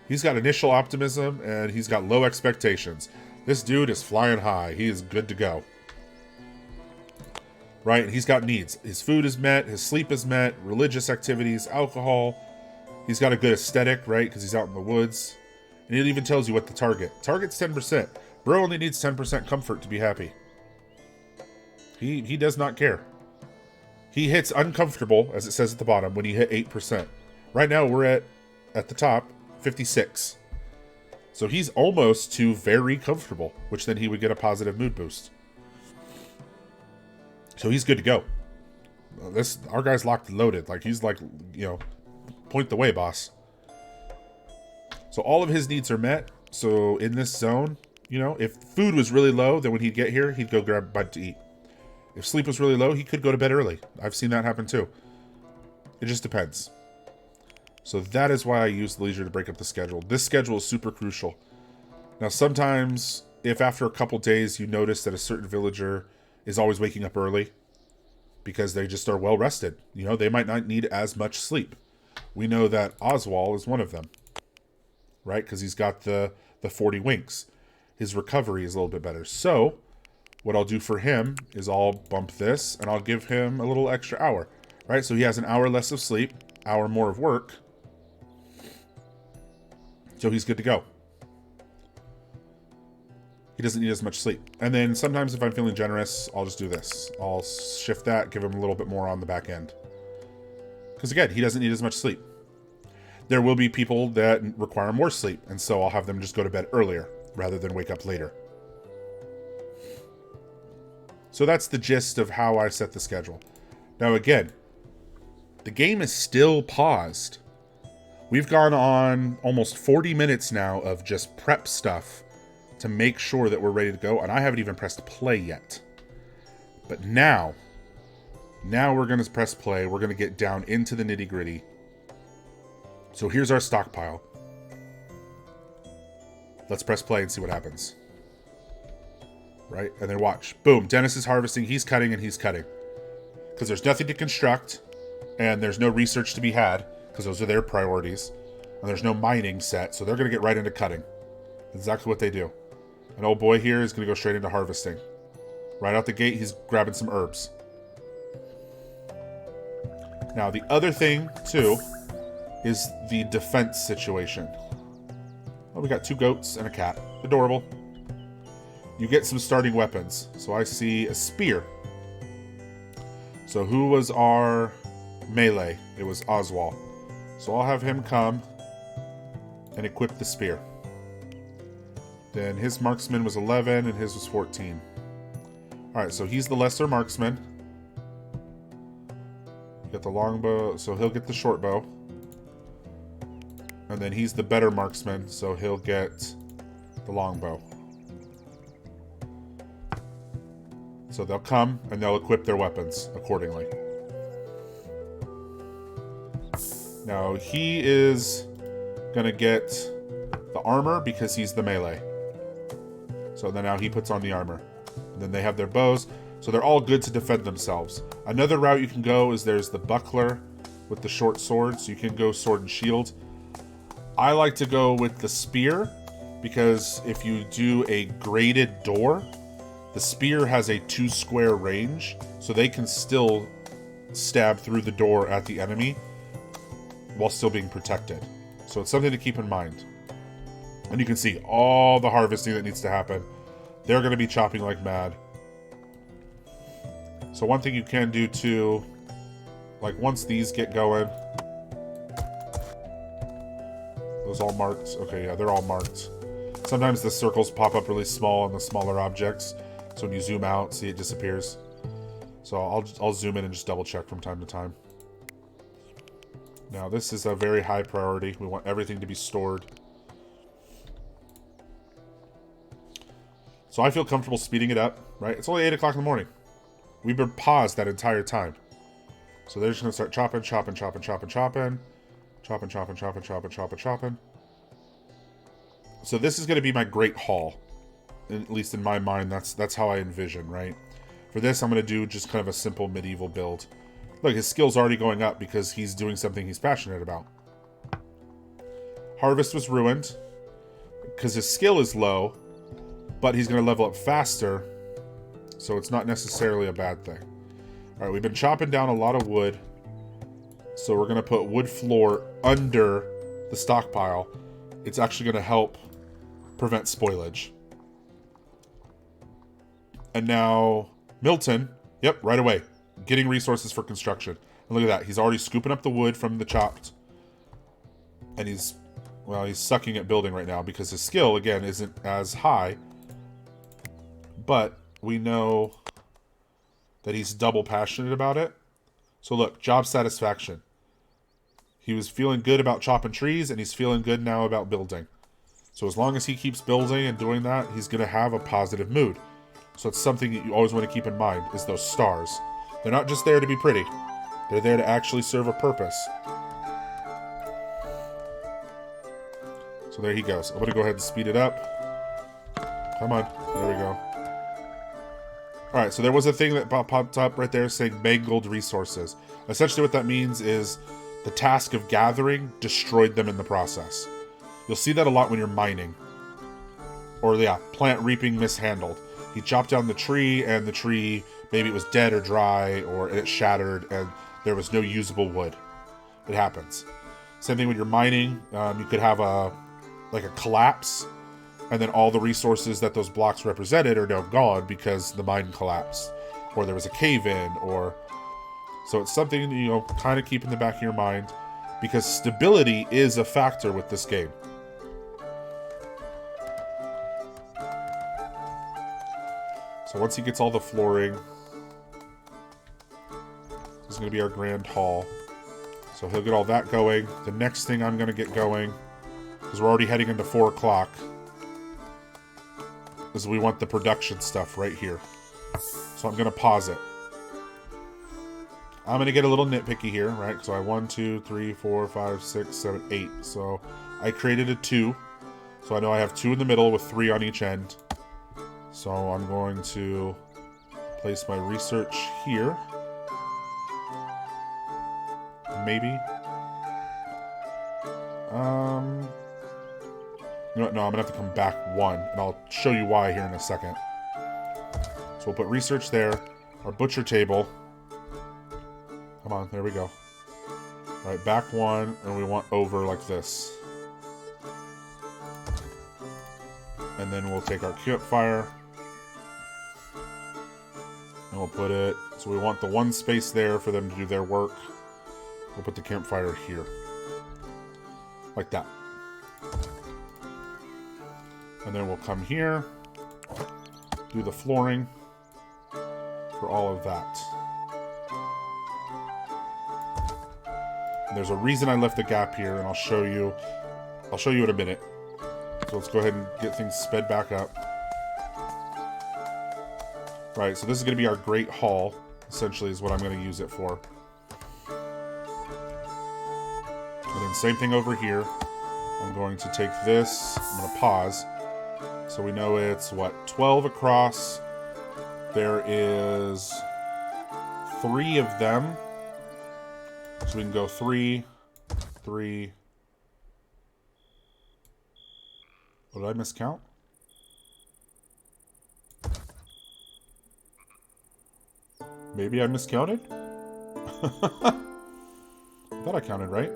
He's got initial optimism and he's got low expectations. This dude is flying high. He is good to go. Right? And he's got needs. His food is met. His sleep is met. Religious activities, alcohol. He's got a good aesthetic, right? Because he's out in the woods. And it even tells you what the target. Target's 10%. Bro only needs 10% comfort to be happy. He does not care. He hits uncomfortable, as it says at the bottom, when you hit 8%. Right now, we're at the top, 56. So he's almost to very comfortable, which then he would get a positive mood boost. So he's good to go. Our guy's locked and loaded. Like, he's like, point the way, boss. So all of his needs are met. So in this zone, if food was really low, then when he'd get here, he'd go grab a bite to eat. If sleep was really low, he could go to bed early. I've seen that happen too. It just depends. So that is why I use the leisure to break up the schedule. This schedule is super crucial. Now, sometimes if after a couple days you notice that a certain villager is always waking up early because they just are well rested, they might not need as much sleep. We know that Oswald is one of them, right? Because he's got the 40 winks. His recovery is a little bit better. So what I'll do for him is I'll bump this and I'll give him a little extra hour, right? So he has an hour less of sleep, hour more of work. So he's good to go. He doesn't need as much sleep. And then sometimes if I'm feeling generous, I'll just do this. I'll shift that, give him a little bit more on the back end. Because again, he doesn't need as much sleep. There will be people that require more sleep, and so I'll have them just go to bed earlier rather than wake up later. So that's the gist of how I set the schedule. Now again, the game is still paused. We've gone on almost 40 minutes now of just prep stuff to make sure that we're ready to go, and I haven't even pressed play yet. But now we're going to press play. We're going to get down into the nitty-gritty. So here's our stockpile. Let's press play and see what happens. Right? And then watch. Boom. Dennis is harvesting. He's cutting and he's cutting. Because there's nothing to construct. And there's no research to be had. Because those are their priorities. And there's no mining set. So they're going to get right into cutting. Exactly what they do. An old boy here is going to go straight into harvesting. Right out the gate, he's grabbing some herbs. Now, the other thing, too, is the defense situation. Oh, we got 2 goats and a cat. Adorable. You get some starting weapons. So I see a spear. So who was our melee? It was Oswald. So I'll have him come and equip the spear. Then his marksman was 11 and his was 14. Alright, so he's the lesser marksman. Get the longbow, so he'll get the short bow. And then he's the better marksman, so he'll get the longbow. So they'll come and they'll equip their weapons accordingly. Now he is gonna get the armor because he's the melee. So So then now he puts on the armor. And then they have their bows. So they're all good to defend themselves. Another route you can go is there's the buckler with the short sword. So you can go sword and shield. I like to go with the spear because if you do a graded door, the spear has a 2 square range. So they can still stab through the door at the enemy while still being protected. So it's something to keep in mind. And you can see all the harvesting that needs to happen. They're going to be chopping like mad. So one thing you can do too, like once these get going, those all marked. Okay, yeah, they're all marked. Sometimes the circles pop up really small on the smaller objects. So when you zoom out, see it disappears. So I'll zoom in and just double check from time to time. Now this is a very high priority. We want everything to be stored. So I feel comfortable speeding it up, right? It's only 8 o'clock in the morning. We've been paused that entire time. So they're just going to start chopping. So this is going to be my great haul. At least in my mind, that's how I envision, right? For this, I'm going to do just kind of a simple medieval build. Look, his skill's already going up because he's doing something he's passionate about. Harvest was ruined because his skill is low, but he's going to level up faster, so it's not necessarily a bad thing. All right, we've been chopping down a lot of wood, so we're going to put wood floor under the stockpile. It's actually going to help prevent spoilage. And now Milton, yep, right away, getting resources for construction. And look at that, he's already scooping up the wood from the chopped, and he's sucking at building right now because his skill, again, isn't as high. But we know that he's double passionate about it. So look, job satisfaction. He was feeling good about chopping trees, and he's feeling good now about building. So as long as he keeps building and doing that, he's going to have a positive mood. So it's something that you always want to keep in mind, is those stars. They're not just there to be pretty. They're there to actually serve a purpose. So there he goes. I'm going to go ahead and speed it up. Come on. There we go. Alright, so there was a thing that popped up right there saying mangled resources. Essentially what that means is the task of gathering destroyed them in the process. You'll see that a lot when you're mining. Or yeah, plant reaping mishandled. He chopped down the tree, and the tree, maybe it was dead or dry, or it shattered, and there was no usable wood. It happens. Same thing when you're mining. You could have a collapse, and then all the resources that those blocks represented are now gone because the mine collapsed, or there was a cave-in, or... So it's something, you know, kind of keep in the back of your mind, because stability is a factor with this game. So once he gets all the flooring, this is going to be our grand hall. So he'll get all that going. The next thing I'm going to get going, because we're already heading into 4 o'clock, is we want the production stuff right here. So I'm going to pause it. I'm going to get a little nitpicky here, right? So I 1, 2, 3, 4, 5, 6, 7, 8. So I created a 2. So I know I have 2 in the middle with 3 on each end. So I'm going to place my research here. Maybe. You know what? No, I'm going to have to come back 1. And I'll show you why here in a second. So we'll put research there. Our butcher table. Come on, there we go. Alright, back 1. And we want over like this. And then we'll take our campfire. And we'll put it... So we want the 1 space there for them to do their work. We'll put the campfire here. Like that. And then we'll come here. Do the flooring. For all of that. And there's a reason I left the gap here, and I'll show you in a minute. So let's go ahead and get things sped back up. Right, so this is going to be our great hall, essentially, is what I'm going to use it for. And then same thing over here. I'm going to take this, I'm going to pause. So we know it's, what, 12 across. There is 3 of them. So we can go 3, 3. What, did I miscount? Maybe I miscounted? I thought I counted right.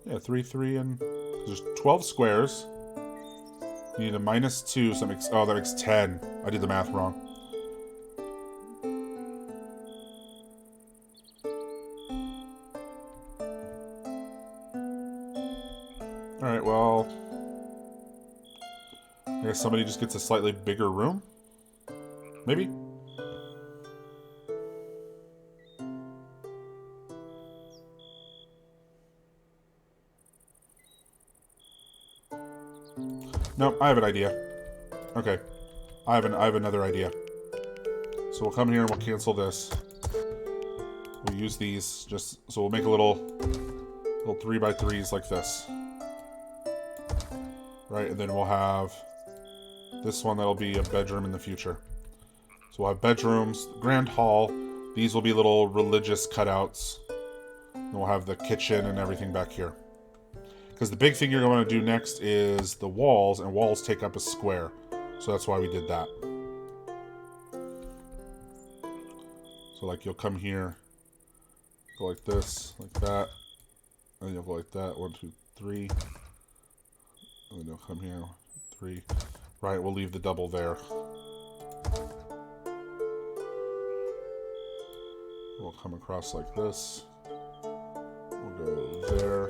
Yeah, 3, 3, and there's 12 squares. You need a -2, so that makes, oh, that makes 10. I did the math wrong. Alright, well, I guess somebody just gets a slightly bigger room? Maybe? No, I have an idea. Okay. I have another idea. So we'll come here and we'll cancel this. We'll use these just so we'll make a little 3x3s like this. Right, and then we'll have this one that'll be a bedroom in the future. So we'll have bedrooms, grand hall. These will be little religious cutouts. And we'll have the kitchen and everything back here. Because the big thing you're going to do next is the walls, and walls take up a square. So that's why we did that. So like you'll come here, go like this, like that, and then you'll go like that, 1, 2, 3. And then you'll come here, 3. Right, we'll leave the double there. We'll come across like this. We'll go there.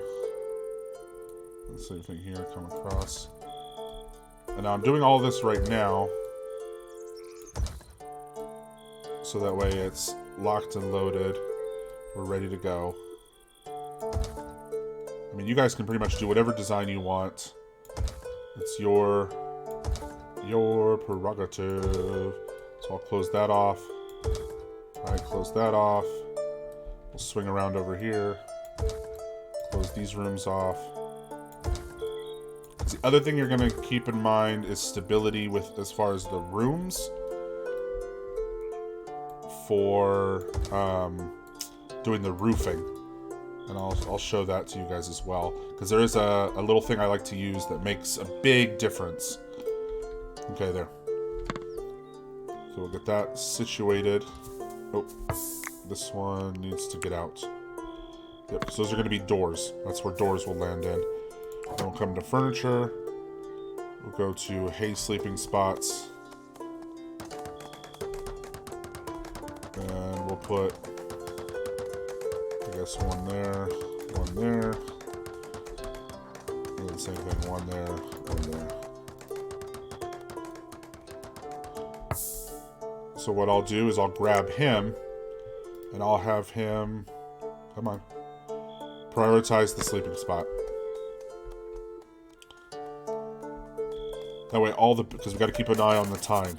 And the same thing here, come across. And now I'm doing all this right now, so that way it's locked and loaded. We're ready to go. I mean, you guys can pretty much do whatever design you want. It's your prerogative. So I'll close that off. Alright, close that off. We'll swing around over here. Close these rooms off. The other thing you're going to keep in mind is stability with as far as the rooms for doing the roofing. And I'll show that to you guys as well. Because there is a little thing I like to use that makes a big difference. Okay, there. So we'll get that situated. Oh, this one needs to get out. Yep, so those are going to be doors. That's where doors will land in. Then we'll come to furniture. We'll go to hay sleeping spots. And we'll put, I guess, one there, one there. And then same thing, one there, one there. So what I'll do is I'll grab him, and I'll have him, come on, prioritize the sleeping spot. That way because we got to keep an eye on the time.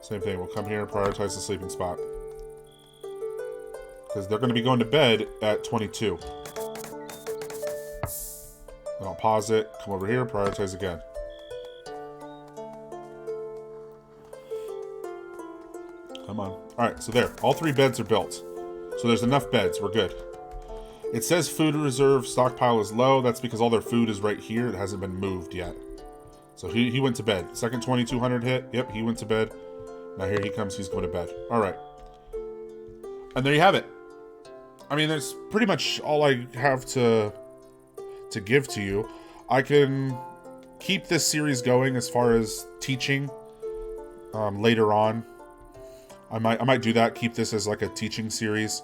Same thing, we'll come here and prioritize the sleeping spot. Because they're going to be going to bed at 22. Then I'll pause it, come over here, prioritize again. Come on. Alright, so there. All 3 beds are built. So there's enough beds. We're good. It says food reserve stockpile is low. That's because all their food is right here. It hasn't been moved yet. So he went to bed. Second 2200 hit. Yep, he went to bed. Now here he comes. He's going to bed. Alright. And there you have it. I mean, that's pretty much all I have to give to you. I can keep this series going as far as teaching later on. I might do that. Keep this as like a teaching series.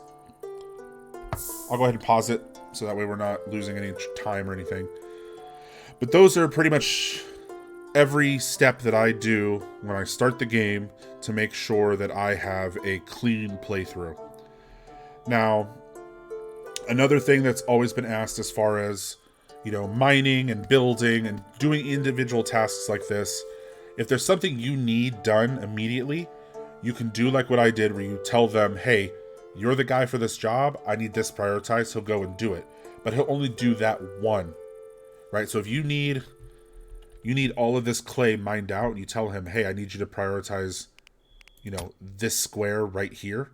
I'll go ahead and pause it so that way we're not losing any time or anything. But those are pretty much every step that I do when I start the game to make sure that I have a clean playthrough. Now, another thing that's always been asked as far as, you know, mining and building and doing individual tasks like this, if there's something you need done immediately, you can do like what I did where you tell them, hey, you're the guy for this job, I need this prioritized, he'll go and do it. But he'll only do that one right? So if you need all of this clay mined out, and you tell him, hey, I need you to prioritize, you know, this square right here.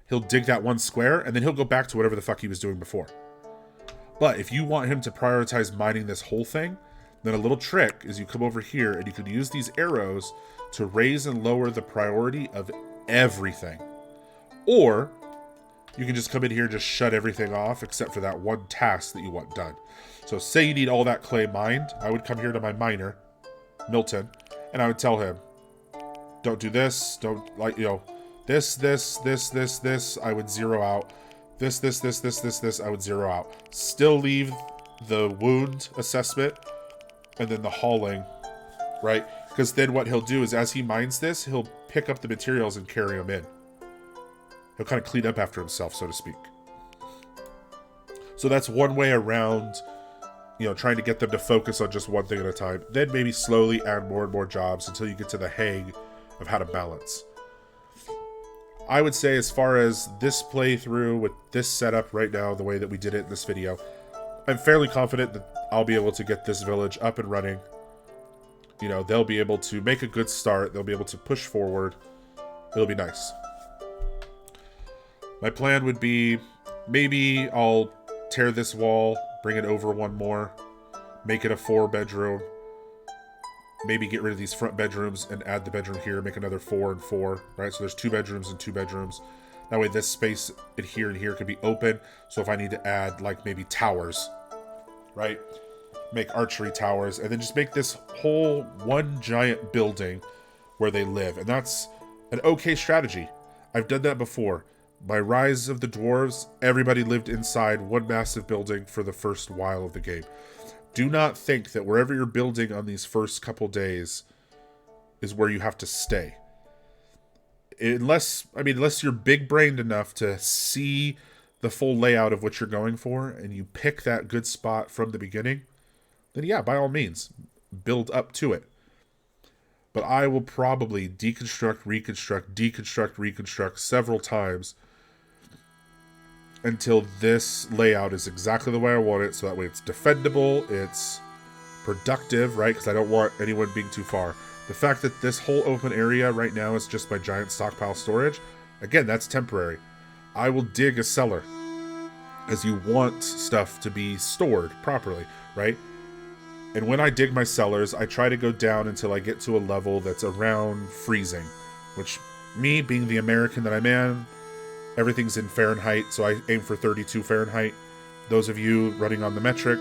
He'll dig that one square, and then he'll go back to whatever the fuck he was doing before. But if you want him to prioritize mining this whole thing, then a little trick is you come over here and you can use these arrows to raise and lower the priority of everything. Or you can just come in here and just shut everything off except for that one task that you want done. So say you need all that clay mined, I would come here to my miner, Milton, and I would tell him, don't do this, don't, like, you know, this, I would zero out. This, I would zero out. Still leave the wound assessment and then the hauling, right? Because then what he'll do is as he mines this, he'll pick up the materials and carry them in. He'll kind of clean up after himself, so to speak. So that's one way around, you know, trying to get them to focus on just one thing at a time. Then maybe slowly add more and more jobs until you get to the hang of how to balance. I would say as far as this playthrough with this setup right now, the way that we did it in this video, I'm fairly confident that I'll be able to get this village up and running. You know, they'll be able to make a good start. They'll be able to push forward. It'll be nice. My plan would be, maybe I'll tear this wall, bring it over one more, make it a 4-bedroom, maybe get rid of these front bedrooms and add the bedroom here, make another 4 and 4, right? So there's 2 bedrooms and 2 bedrooms. That way this space in here could be open. So if I need to add like maybe towers, right? Make archery towers and then just make this whole one giant building where they live. And that's an okay strategy. I've done that before. By Rise of the Dwarves, everybody lived inside one massive building for the first while of the game. Do not think that wherever you're building on these first couple days is where you have to stay. Unless you're big-brained enough to see the full layout of what you're going for and you pick that good spot from the beginning, then yeah, by all means, build up to it. But I will probably deconstruct, reconstruct several times until this layout is exactly the way I want it, so that way it's defendable, it's productive, right? Because I don't want anyone being too far. The fact that this whole open area right now is just my giant stockpile storage, again, that's temporary. I will dig a cellar, as you want stuff to be stored properly, right? And when I dig my cellars, I try to go down until I get to a level that's around freezing, which, me being the American that I'm in, everything's in Fahrenheit, so I aim for 32 Fahrenheit. Those of you running on the metric,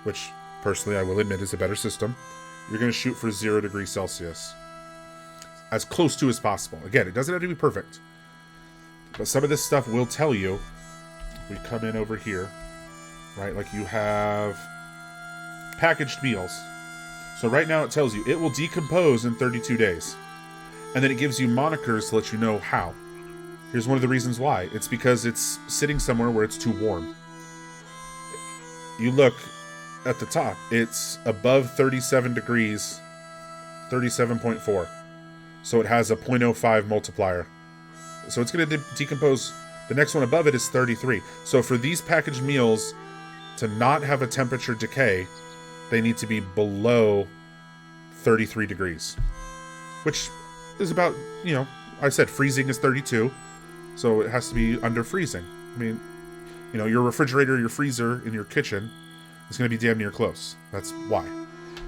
which personally I will admit is a better system, you're going to shoot for 0 degrees Celsius. As close to as possible. Again, it doesn't have to be perfect. But some of this stuff will tell you, if we come in over here, right, like you have packaged meals. So right now it tells you it will decompose in 32 days. And then it gives you monikers to let you know how. Here's one of the reasons why. It's because it's sitting somewhere where it's too warm. You look at the top. It's above 37 degrees, 37.4. So it has a 0.05 multiplier. So it's going to decompose. The next one above it is 33. So for these packaged meals to not have a temperature decay, they need to be below 33 degrees. Which is about, you know, I said freezing is 32. So it has to be under freezing. I mean, you know, your refrigerator, your freezer in your kitchen is going to be damn near close. That's why.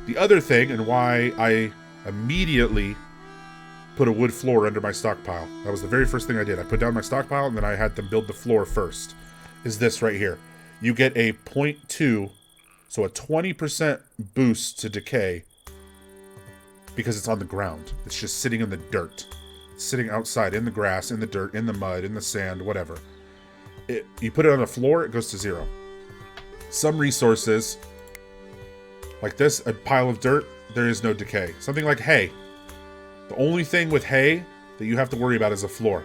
The other thing, and why I immediately put a wood floor under my stockpile. That was the very first thing I did. I put down my stockpile, and then I had them build the floor first. Is this right here. You get a 0.2, so a 20% boost to decay because it's on the ground. It's just sitting in the dirt. Sitting outside in the grass, in the dirt, in the mud, in the sand, whatever. You put it on the floor, it goes to 0. Some resources, like this, a pile of dirt, there is no decay. Something like hay. The only thing with hay that you have to worry about is a floor.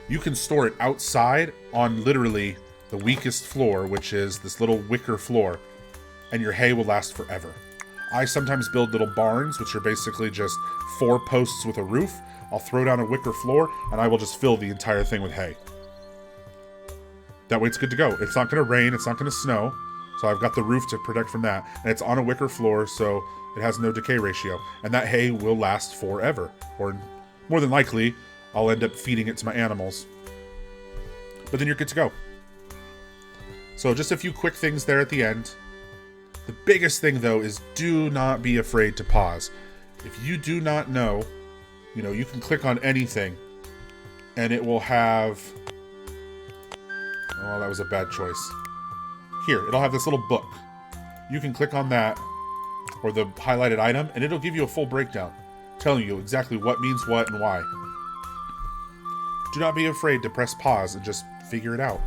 You can store it outside on literally the weakest floor, which is this little wicker floor, and your hay will last forever. I sometimes build little barns, which are basically just 4 posts with a roof. I'll throw down a wicker floor, and I will just fill the entire thing with hay. That way it's good to go. It's not going to rain. It's not going to snow. So I've got the roof to protect from that. And it's on a wicker floor, so it has no decay ratio. And that hay will last forever. Or more than likely, I'll end up feeding it to my animals. But then you're good to go. So just a few quick things there at the end. The biggest thing, though, is do not be afraid to pause. If you do not know, you can click on anything, and it will have... Oh, that was a bad choice. Here, it'll have this little book. You can click on that, or the highlighted item, and it'll give you a full breakdown, telling you exactly what means what and why. Do not be afraid to press pause and just figure it out.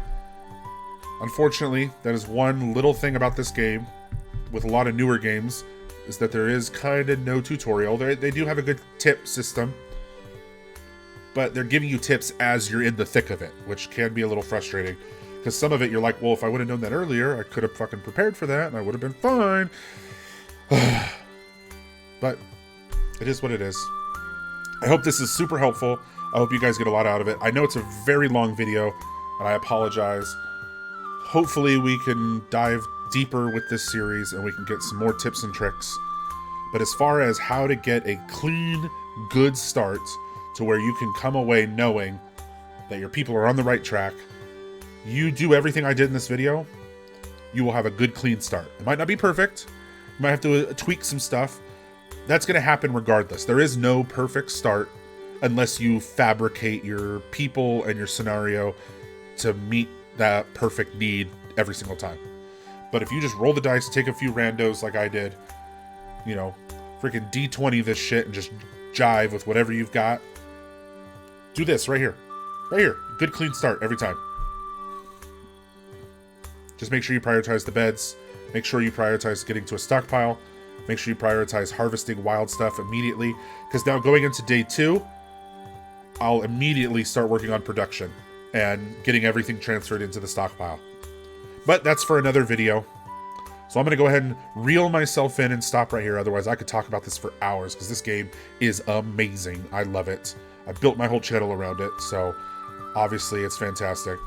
Unfortunately, that is one little thing about this game, with a lot of newer games, is that there is kind of no tutorial. They do have a good tip system, but they're giving you tips as you're in the thick of it, which can be a little frustrating. Because some of it, you're like, well, if I would have known that earlier, I could have fucking prepared for that, and I would have been fine. But it is what it is. I hope this is super helpful. I hope you guys get a lot out of it. I know it's a very long video, and I apologize. Hopefully we can dive deeper with this series, and we can get some more tips and tricks. But as far as how to get a clean, good start to where you can come away knowing that your people are on the right track, you do everything I did in this video, you will have a good, clean start. It might not be perfect. You might have to tweak some stuff. That's going to happen regardless. There is no perfect start unless you fabricate your people and your scenario to meet that perfect need every single time. But if you just roll the dice, take a few randos like I did, freaking D20 this shit and just jive with whatever you've got, do this right here. Right here. Good, clean start every time. Just make sure you prioritize the beds. Make sure you prioritize getting to a stockpile. Make sure you prioritize harvesting wild stuff immediately. Because now going into day 2, I'll immediately start working on production and getting everything transferred into the stockpile. But that's for another video. So I'm going to go ahead and reel myself in and stop right here. Otherwise, I could talk about this for hours because this game is amazing. I love it. I built my whole channel around it. So obviously it's fantastic.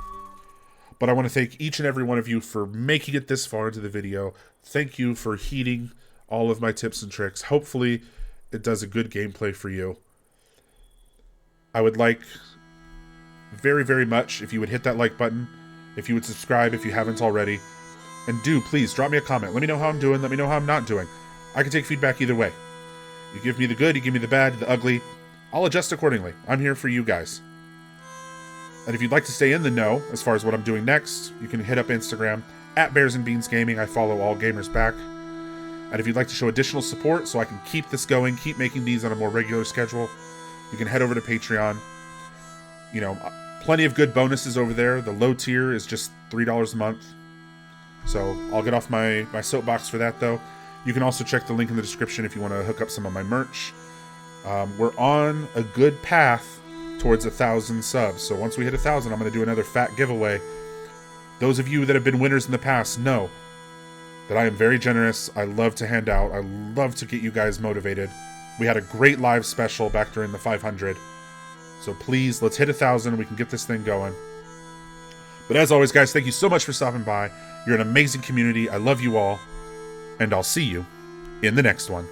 But I want to thank each and every one of you for making it this far into the video. Thank you for heeding all of my tips and tricks. Hopefully it does a good gameplay for you. I would like very, very much if you would hit that like button, if you would subscribe if you haven't already, and please drop me a comment. Let me know how I'm doing. Let me know how I'm not doing. I can take feedback either way. You give me the good, you give me the bad, the ugly. I'll adjust accordingly. I'm here for you guys. And if you'd like to stay in the know as far as what I'm doing next, you can hit up Instagram at Bears and Beans Gaming. I follow all gamers back. And if you'd like to show additional support so I can keep this going, keep making these on a more regular schedule, you can head over to Patreon. Plenty of good bonuses over there. The low tier is just $3 a month. So I'll get off my soapbox for that, though. You can also check the link in the description if you want to hook up some of my merch. We're on a good path towards 1,000 subs. So once we hit 1,000, I'm going to do another fat giveaway. Those of you that have been winners in the past know that I am very generous. I love to hand out. I love to get you guys motivated. We had a great live special back during the 500. So please, let's hit 1,000. We can get this thing going. But as always, guys, thank you so much for stopping by. You're an amazing community. I love you all. And I'll see you in the next one.